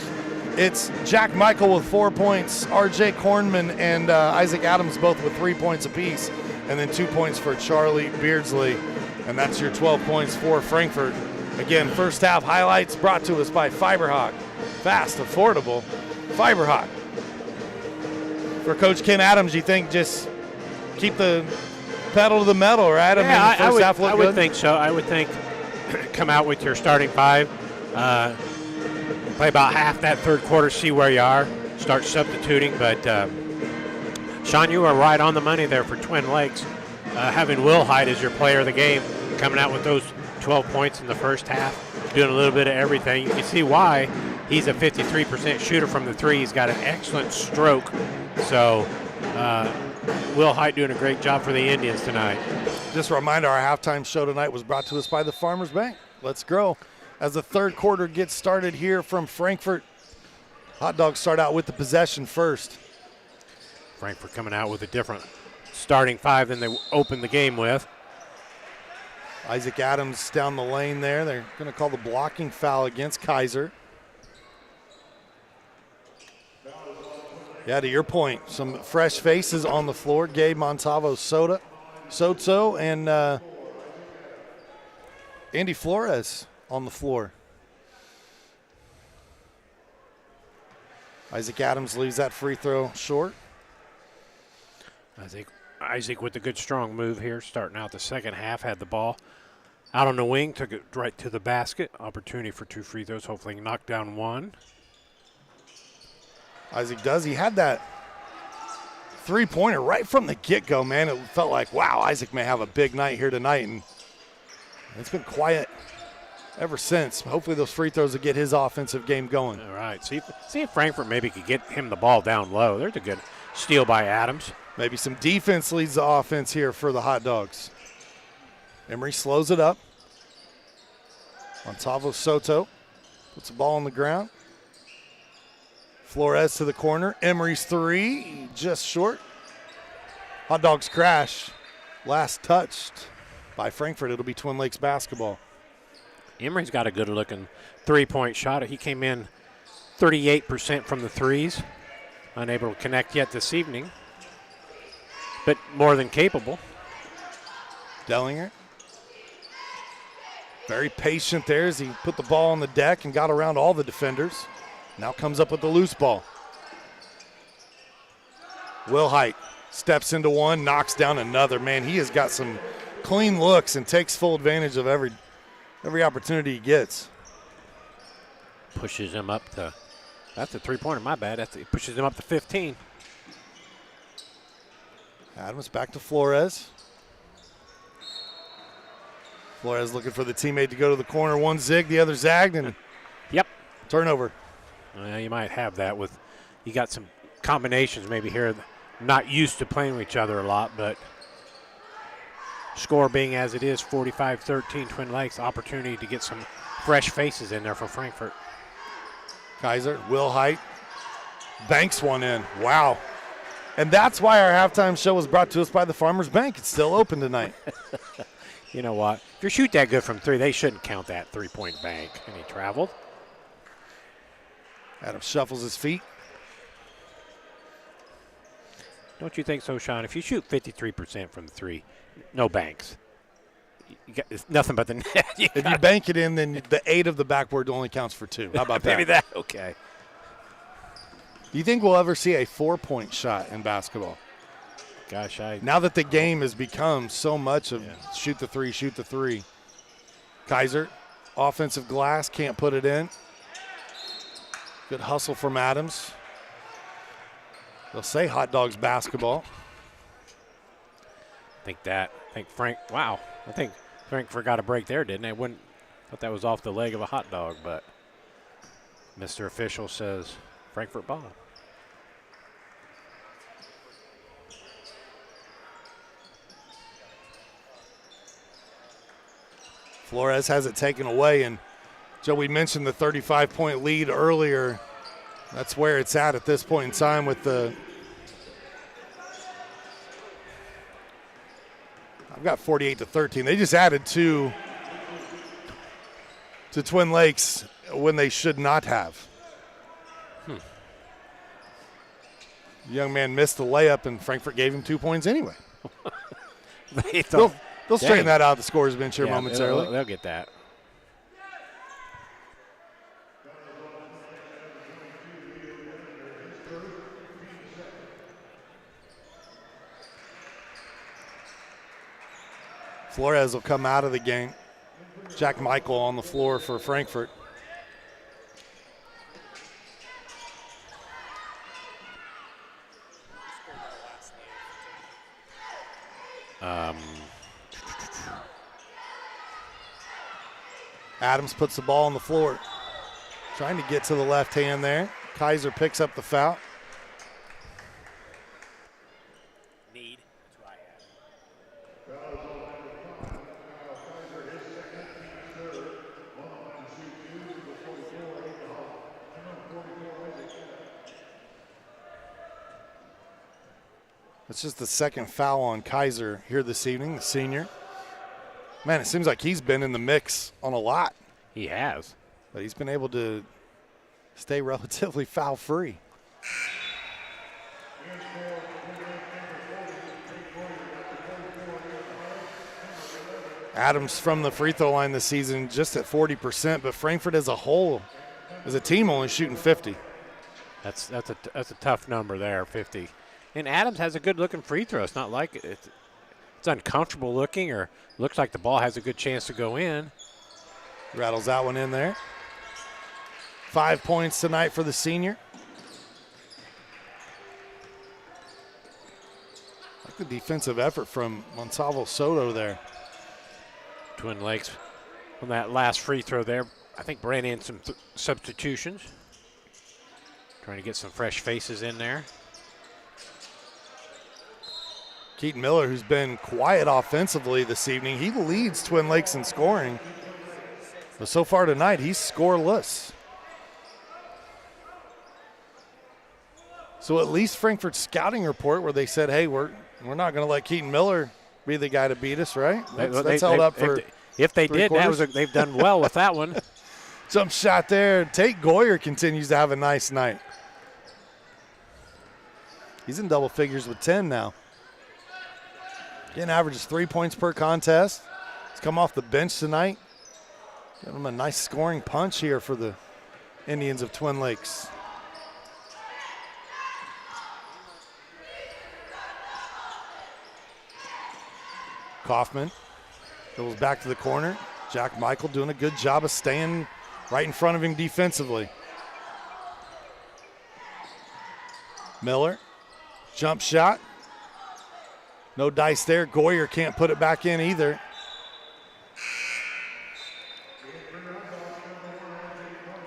it's Jack Michael with 4 points. R.J. Kornman and Isaac Adams both with 3 points apiece. And then 2 points for Charlie Beardsley. And that's your 12 points for Frankfort. Again, first half highlights brought to us by Fiberhawk. Fast, affordable, Fiberhawk. For Coach Ken Adams, you think just keep the pedal to the metal, right? Yeah, I mean, I would think so. I would think come out with your starting 5, play about half that third quarter, see where you are, start substituting. But, Sean, you are right on the money there for Twin Lakes. Having Will Hyde as your player of the game, coming out with those 12 points in the first half, doing a little bit of everything. You can see why he's a 53% shooter from the 3. He's got an excellent stroke. So Will Hyde doing a great job for the Indians tonight. Just a reminder, our halftime show tonight was brought to us by the Farmers Bank. Let's grow. As the third quarter gets started here from Frankfort, Hot Dogs start out with the possession first. Frankfort coming out with a different starting 5 than they opened the game with. Isaac Adams down the lane there. They're going to call the blocking foul against Kaiser. Yeah, to your point, some fresh faces on the floor. Gabe Montavo Soto, and Andy Flores on the floor. Isaac Adams leaves that free throw short. I think Isaac with a good strong move here, starting out the second half, had the ball out on the wing, took it right to the basket. Opportunity for 2 free throws, hopefully knock down 1. Isaac does. He had that three-pointer right from the get-go, man. It felt like, wow, Isaac may have a big night here tonight, and it's been quiet ever since. Hopefully those free throws will get his offensive game going. All right. See if Frankfort maybe could get him the ball down low. There's a good steal by Adams. Maybe some defense leads the offense here for the Hot Dogs. Emery slows it up. Montavo Soto puts the ball on the ground. Flores to the corner. Emery's 3, just short. Hot Dogs crash. Last touched by Frankfort. It'll be Twin Lakes basketball. Emery's got a good-looking three-point shot. He came in 38% from the threes. Unable to connect yet this evening, but more than capable. Dellinger. Very patient there as he put the ball on the deck and got around all the defenders. Now comes up with the loose ball. Will Height steps into one, knocks down another. Man, he has got some clean looks and takes full advantage of every opportunity he gets. Pushes him up to, that's a three-pointer, my bad. It pushes him up to 15. Adams back to Flores. Flores looking for the teammate to go to the corner. One zig, the other zagged, and yep, turnover. Well, you might have that with, you got some combinations maybe here. Not used to playing with each other a lot, but score being as it is, 45-13 Twin Lakes. Opportunity to get some fresh faces in there for Frankfort. Kaiser, Will Height, banks one in. Wow. And that's why our halftime show was brought to us by the Farmers Bank. It's still open tonight. You know what? If you shoot that good from three, they shouldn't count that three-point bank. And he traveled. Adams shuffles his feet. Don't you think so, Sean? If you shoot 53% from the three, no banks. It's nothing but the net. If you bank it in, then the 8 of the backboard only counts for 2. How about that? Maybe that. Okay. Do you think we'll ever see a 4-point shot in basketball? Gosh, now that the game has become so much of shoot the three. Kaiser, offensive glass, can't put it in. Good hustle from Adams. They'll say hot dogs basketball. I think Frank forgot a break there, didn't they? Thought that was off the leg of a hot dog, but Mr. Official says Frankfort ball. Flores has it taken away, and Joe, we mentioned the 35-point lead earlier. That's where it's at this point in time with the I've got 48-13. They just added 2 to Twin Lakes when they should not have. The young man missed the layup, and Frankfort gave him 2 points anyway. They'll straighten that out at the scorer's bench here momentarily. They'll get that. Flores will come out of the game. Jack Michael on the floor for Frankfort. Adams puts the ball on the floor. Trying to get to the left hand there. Kaiser picks up the foul. It's just the second foul on Kaiser here this evening, the senior. Man, it seems like he's been in the mix on a lot. He has. But he's been able to stay relatively foul-free. Adams from the free throw line this season just at 40%, but Frankfort as a whole, as a team, only shooting 50. That's a tough number there, 50. And Adams has a good-looking free throw. It's not like it's uncomfortable looking or looks like the ball has a good chance to go in. Rattles that one in there. 5 points tonight for the senior. I like the defensive effort from Monsalvo Soto there. Twin Lakes on that last free throw there, I think brought in some substitutions. Trying to get some fresh faces in there. Keaton Miller, who's been quiet offensively this evening, he leads Twin Lakes in scoring. But so far tonight, he's scoreless. So at least Frankfurt's scouting report where they said, hey, we're not going to let Keaton Miller be the guy to beat us, right? That's held up for if they did, they've done well with that one. Jump shot there. Tate Goyer continues to have a nice night. He's in double figures with 10 now. Again, averages 3 points per contest. He's come off the bench tonight. Got him a nice scoring punch here for the Indians of Twin Lakes. Kaufman goes back to the corner. Jack Michael doing a good job of staying right in front of him defensively. Miller, jump shot. No dice there. Goyer can't put it back in either.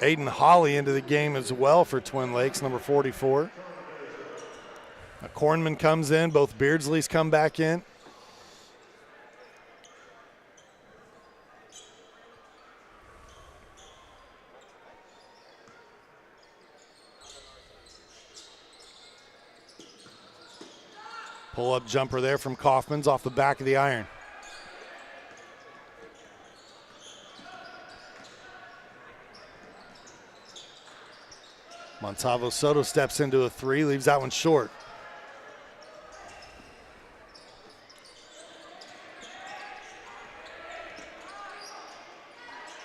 Aiden Holly into the game as well for Twin Lakes, number 44. Kornman comes in. Both Beardsleys come back in. Pull-up jumper there from Kaufman's off the back of the iron. Montalvo Soto steps into a three, leaves that one short.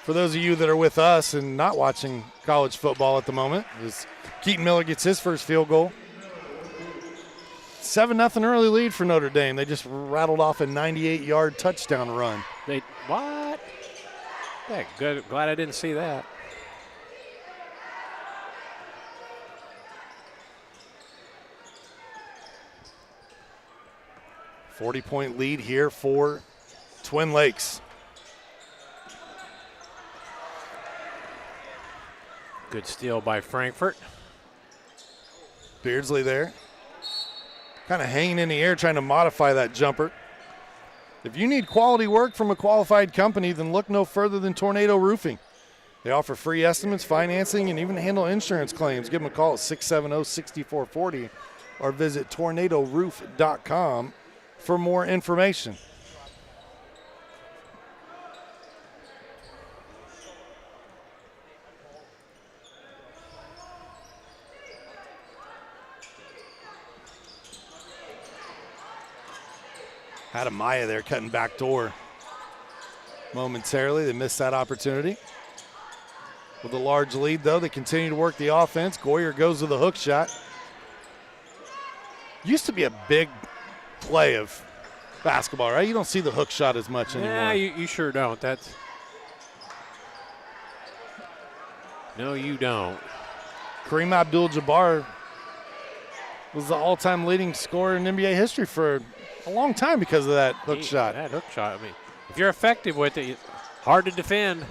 For those of you that are with us and not watching college football at the moment, as Keaton Miller gets his first field goal. 7-0 early lead for Notre Dame. They just rattled off a 98-yard touchdown run. What? Yeah, good. Glad I didn't see that. .40 lead here for Twin Lakes. Good steal by Frankfort. Beardsley there. Kind of hanging in the air trying to modify that jumper. If you need quality work from a qualified company, then look no further than Tornado Roofing. They offer free estimates, financing, and even handle insurance claims. Give them a call at 670-6440 or visit tornadoroof.com for more information. Had Amaya there cutting back door momentarily. They missed that opportunity. With a large lead, though, they continue to work the offense. Goyer goes with a hook shot. Used to be a big play of basketball, right? You don't see the hook shot as much anymore. Yeah, you sure don't. No, you don't. Kareem Abdul-Jabbar was the all-time leading scorer in NBA history for a long time because of that hook shot. That hook shot, I mean, if you're effective with it, it's hard to defend.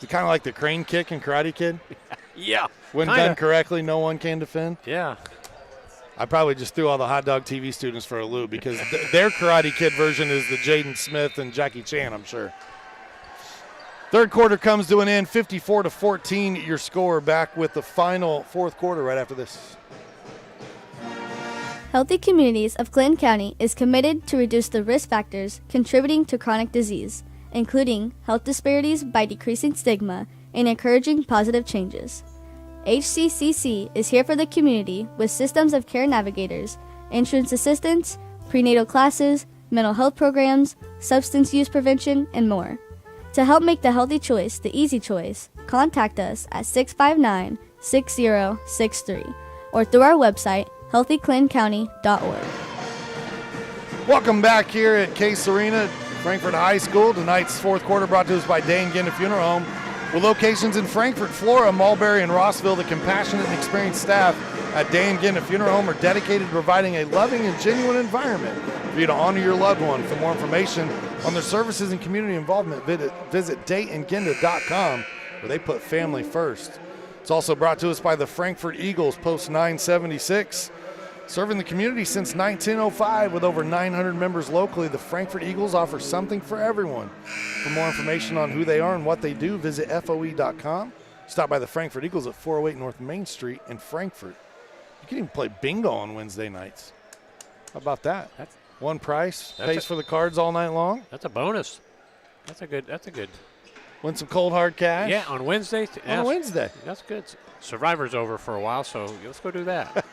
It's kind of like the crane kick in Karate Kid. Yeah. When kinda done correctly, no one can defend. Yeah. I probably just threw all the Hot Dog TV students for a loop because their Karate Kid version is the Jaden Smith and Jackie Chan, I'm sure. Third quarter comes to an end, 54-14, your score. Back with the final fourth quarter right after this. Healthy Communities of Clinton County is committed to reduce the risk factors contributing to chronic disease, including health disparities by decreasing stigma and encouraging positive changes. HCCC is here for the community with systems of care navigators, insurance assistance, prenatal classes, mental health programs, substance use prevention, and more. To help make the healthy choice the easy choice, contact us at 659-6063 or through our website, healthyclintoncounty.org. Welcome back here at Case Arena, Frankfort High School. Tonight's fourth quarter brought to us by Day and Ginda Funeral Home. With locations in Frankfort, Flora, Mulberry, and Rossville, the compassionate and experienced staff at Day and Ginda Funeral Home are dedicated to providing a loving and genuine environment for you to honor your loved one. For more information on their services and community involvement, visit dayandginda.com, where they put family first. It's also brought to us by the Frankfort Eagles, Post 976. Serving the community since 1905 with over 900 members locally, the Frankfort Eagles offer something for everyone. For more information on who they are and what they do, visit FOE.com. Stop by the Frankfort Eagles at 408 North Main Street in Frankfort. You can even play bingo on Wednesday nights. How about that? That's one price, pays for the cards all night long. That's a bonus. That's a good. Win some cold hard cash. Yeah, on Wednesday. On Wednesday. That's good. Survivor's over for a while, so let's go do that.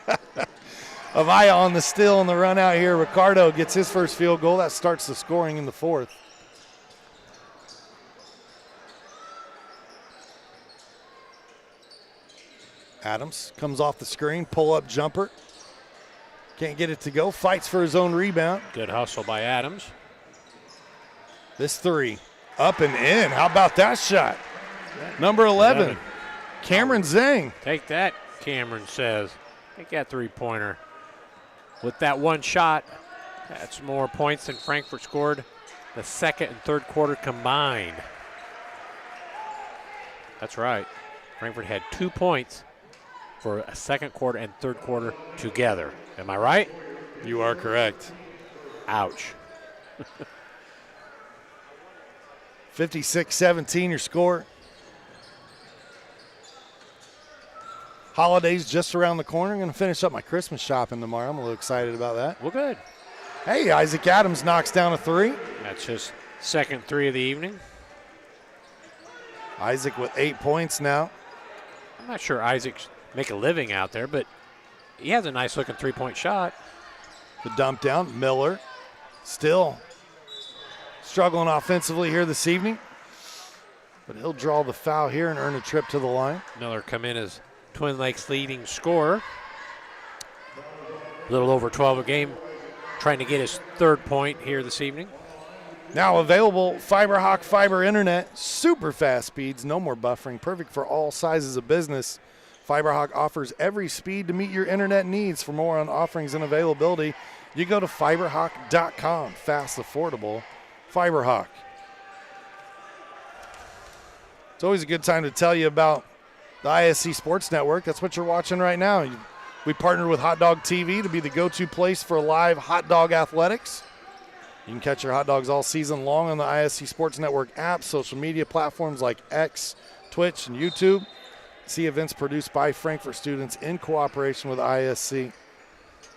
Avaya on the steal and the run out here. Ricardo gets his first field goal. That starts the scoring in the fourth. Adams comes off the screen, pull-up jumper. Can't get it to go. Fights for his own rebound. Good hustle by Adams. This three, up and in. How about that shot? Number 11, Cameron Zhang. Take that, Cameron says. Take that three-pointer. With that one shot, that's more points than Frankfort scored the second and third quarter combined. That's right. Frankfort had 2 points for a second quarter and third quarter together. Am I right? You are correct. Ouch. 56-17 your score. Holidays just around the corner. I'm going to finish up my Christmas shopping tomorrow. I'm a little excited about that. Well, good. Hey, Isaac Adams knocks down a three. That's his second three of the evening. Isaac with 8 points now. I'm not sure Isaac's make a living out there, but he has a nice-looking three-point shot. The dump down, Miller still struggling offensively here this evening, but he'll draw the foul here and earn a trip to the line. Miller come in as Twin Lakes leading scorer. A little over 12 a game, trying to get his third point here this evening. Now available, FiberHawk Fiber Internet, super fast speeds, no more buffering, perfect for all sizes of business. FiberHawk offers every speed to meet your internet needs. For more on offerings and availability, you go to fiberhawk.com. Fast, affordable, FiberHawk. It's always a good time to tell you about the ISC Sports Network. That's what you're watching right now. We partnered with Hot Dog TV to be the go-to place for live hot dog athletics. You can catch your hot dogs all season long on the ISC Sports Network app, social media platforms like X, Twitch, and YouTube. See events produced by Frankfort students in cooperation with ISC.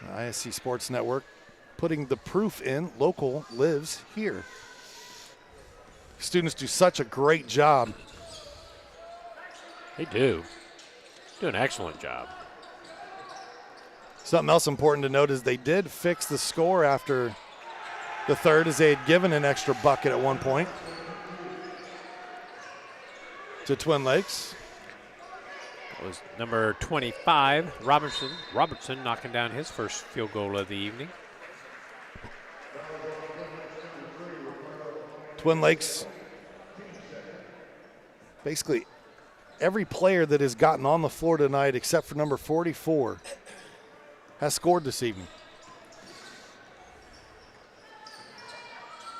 The ISC Sports Network, putting the proof in, local lives here. Students do such a great job. They do. Do an excellent job. Something else important to note is they did fix the score after the third, as they had given an extra bucket at one point to Twin Lakes. That was number 25, Robertson knocking down his first field goal of the evening. Twin Lakes, basically every player that has gotten on the floor tonight except for number 44 has scored this evening.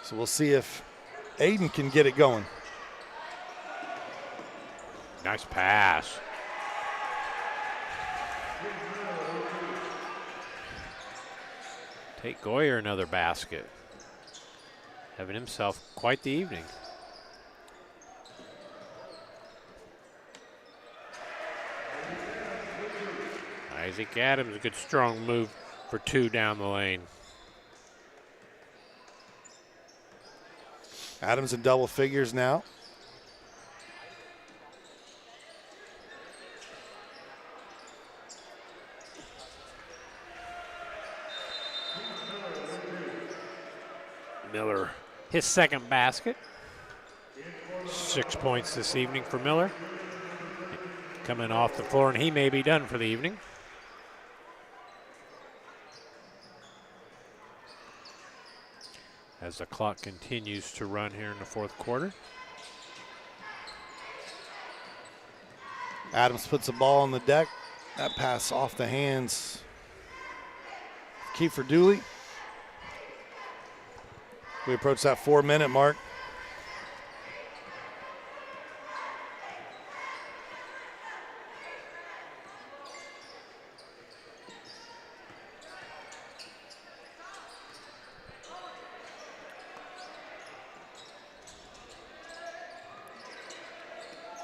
So we'll see if Aiden can get it going. Nice pass. Tate Goyer another basket. Having himself quite the evening. Isaac Adams, a good strong move for two down the lane. Adams in double figures now. Miller, his second basket. 6 points this evening for Miller. Coming off the floor, and he may be done for the evening. As the clock continues to run here in the fourth quarter. Adams puts the ball on the deck. That pass off the hands. Kiefer Dooley. We approach that 4-minute mark.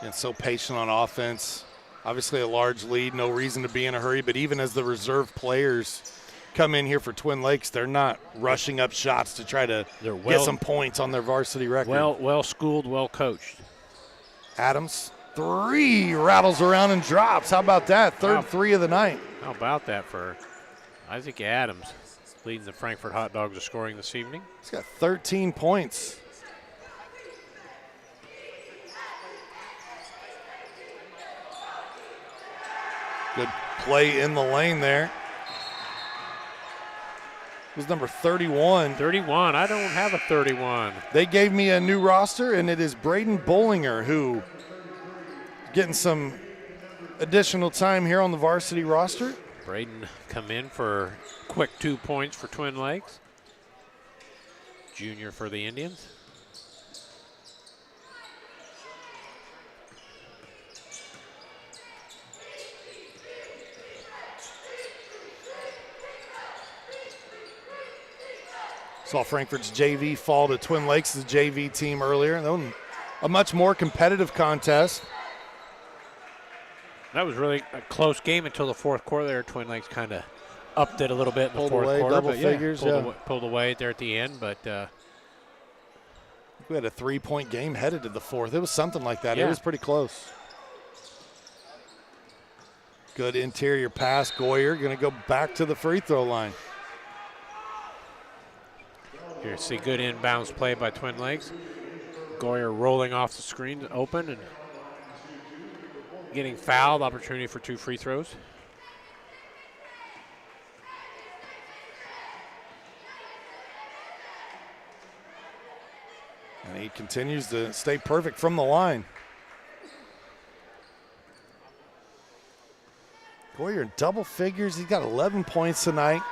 And so patient on offense. Obviously a large lead, no reason to be in a hurry, but even as the reserve players come in here for Twin Lakes, they're not rushing up shots to try to get some points on their varsity record. Well schooled, well coached. Adams, three, rattles around and drops. How about that? Third three of the night. How about that for Isaac Adams, leading the Frankfort Hot Dogs to scoring this evening? He's got 13 points. Good play in the lane there. It was number 31. 31. I don't have a 31. They gave me a new roster, and it is Braden Bollinger, who getting some additional time here on the varsity roster. Braden come in for quick 2 points for Twin Lakes. Junior for the Indians. Saw Frankfort's JV fall to Twin Lakes' JV team earlier. A much more competitive contest. That was really a close game until the fourth quarter there. Twin Lakes kind of upped it a little bit in the fourth quarter. Double figures, pulled away there at the end, but we had a 3-point game headed to the fourth. It was something like that. Yeah. It was pretty close. Good interior pass. Goyer going to go back to the free throw line. Here, see good inbounds play by Twin Lakes. Goyer rolling off the screen, open and getting fouled. Opportunity for 2 free throws. And he continues to stay perfect from the line. Goyer in double figures. He's got 11 points tonight.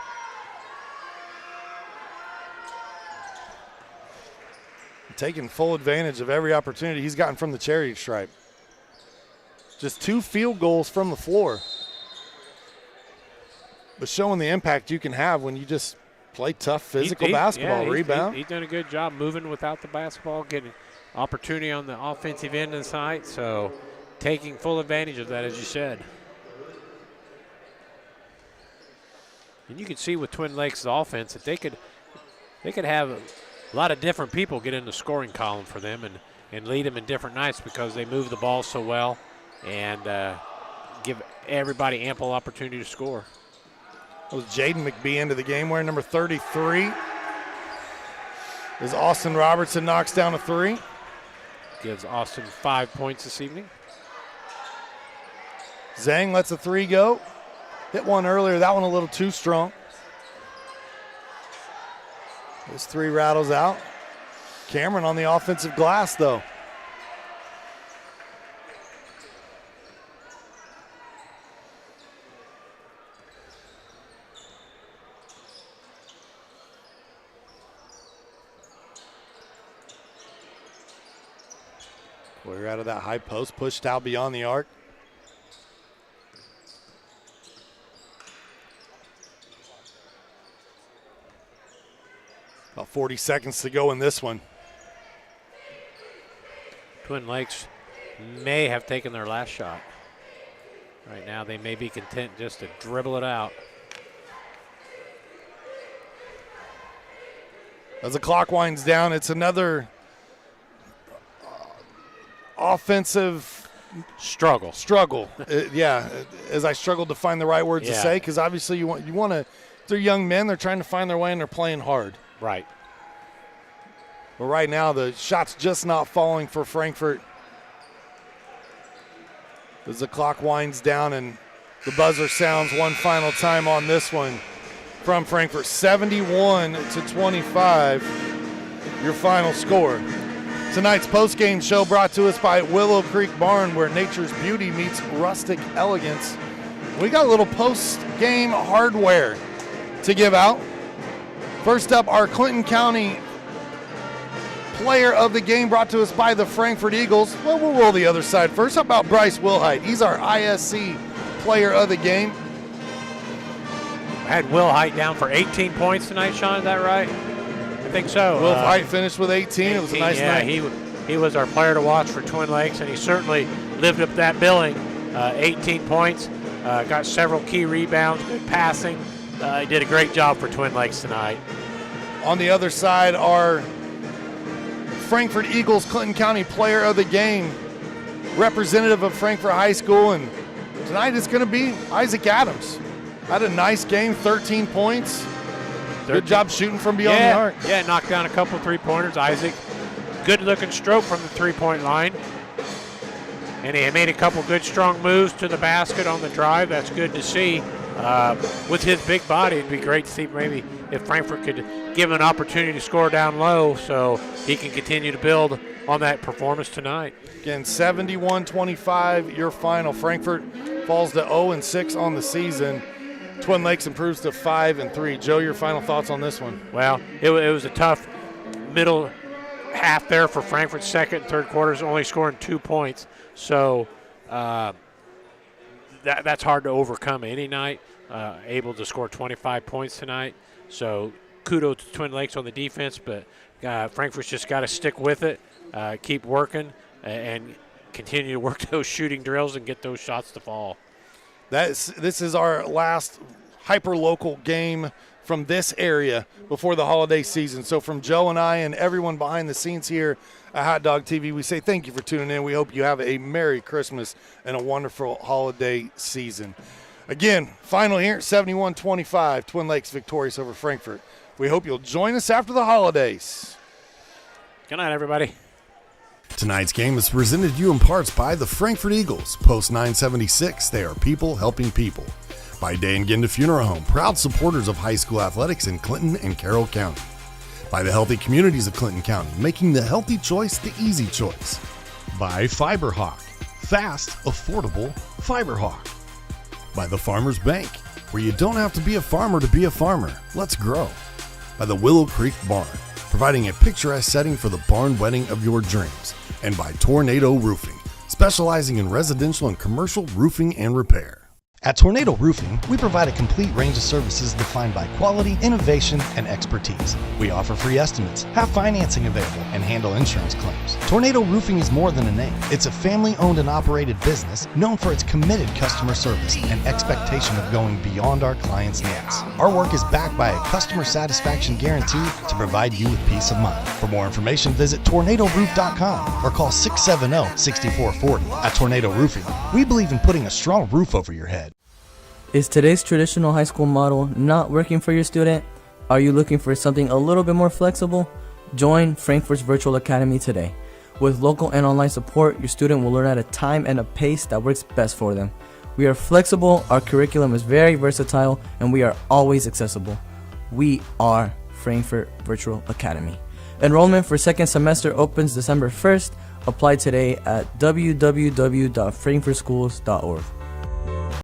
Taking full advantage of every opportunity he's gotten from the chariot stripe. Just 2 field goals from the floor. But showing the impact you can have when you just play tough physical basketball, rebound. He's done a good job moving without the basketball, getting opportunity on the offensive end of the site, so taking full advantage of that, as you said. And you can see with Twin Lakes' offense that they could have a lot of different people get in the scoring column for them and lead them in different nights because they move the ball so well and give everybody ample opportunity to score. That was Jaden McBee into the game wearing number 33. As Austin Robertson knocks down a 3. Gives Austin 5 points this evening. Zhang lets a 3 go. Hit one earlier, that one a little too strong. This 3 rattles out. Cameron on the offensive glass, though. We're out of that high post, pushed out beyond the arc. About 40 seconds to go in this one. Twin Lakes may have taken their last shot. Right now they may be content just to dribble it out. As the clock winds down, it's another offensive struggle. As I struggled to find the right words to say, because obviously you want to. They're young men. They're trying to find their way and they're playing hard. Right. But right now the shot's just not falling for Frankfort. As the clock winds down and the buzzer sounds one final time on this one from Frankfort. 71-25, your final score. Tonight's post-game show brought to us by Willow Creek Barn, where nature's beauty meets rustic elegance. We got a little post-game hardware to give out. First up, our Clinton County player of the game brought to us by the Frankfort Eagles. Well, we'll roll the other side first. How about Bryce Wilhite? He's our ISC player of the game. I had Wilhite down for 18 points tonight, Sean, is that right? I think so. Wilhite finished with 18. It was a nice night. He was our player to watch for Twin Lakes, and he certainly lived up to that billing. 18 points, got several key rebounds, good passing. He did a great job for Twin Lakes tonight. On the other side, our Frankfort Eagles Clinton County player of the game, representative of Frankfort High School, and tonight it's going to be Isaac Adams. Had a nice game, 13 points. Good job shooting from beyond the arc. Yeah, knocked down a couple three-pointers. Isaac, good-looking stroke from the three-point line. And he made a couple good, strong moves to the basket on the drive. That's good to see. With his big body, it'd be great to see maybe if Frankfort could give him an opportunity to score down low so he can continue to build on that performance tonight. Again, 71-25, your final. Frankfort falls to 0-6 on the season. Twin Lakes improves to 5-3. Joe, your final thoughts on this one? Well, it was a tough middle half there for Frankfort. Second and third quarters, only scoring 2 points. So that's hard to overcome any night. Able to score 25 points tonight. So kudos to Twin Lakes on the defense, but Frankfort's just got to stick with it, keep working, and continue to work those shooting drills and get those shots to fall. This is our last hyper-local game from this area before the holiday season. So from Joe and I and everyone behind the scenes here at Hot Dog TV, we say thank you for tuning in. We hope you have a Merry Christmas and a wonderful holiday season. Again, final here, 71-25, Twin Lakes victorious over Frankfort. We hope you'll join us after the holidays. Good night, everybody. Tonight's game is presented to you in parts by the Frankfort Eagles. Post 976, they are people helping people. By Day and Ginda Funeral Home, proud supporters of high school athletics in Clinton and Carroll County. By the healthy communities of Clinton County, making the healthy choice the easy choice. By FiberHawk, fast, affordable FiberHawk. By the Farmers Bank, where you don't have to be a farmer to be a farmer. Let's grow. By the Willow Creek Barn, providing a picturesque setting for the barn wedding of your dreams. And by Tornado Roofing, specializing in residential and commercial roofing and repair. At Tornado Roofing, we provide a complete range of services defined by quality, innovation, and expertise. We offer free estimates, have financing available, and handle insurance claims. Tornado Roofing is more than a name. It's a family-owned and operated business known for its committed customer service and expectation of going beyond our clients' needs. Our work is backed by a customer satisfaction guarantee to provide you with peace of mind. For more information, visit tornadoroof.com or call 670-6440. At Tornado Roofing, we believe in putting a strong roof over your head. Is today's traditional high school model not working for your student? Are you looking for something a little bit more flexible? Join Frankfort's Virtual Academy today. With local and online support, your student will learn at a time and a pace that works best for them. We are flexible, our curriculum is very versatile, and we are always accessible. We are Frankfort Virtual Academy. Enrollment for second semester opens December 1st. Apply today at www.frankfortschools.org.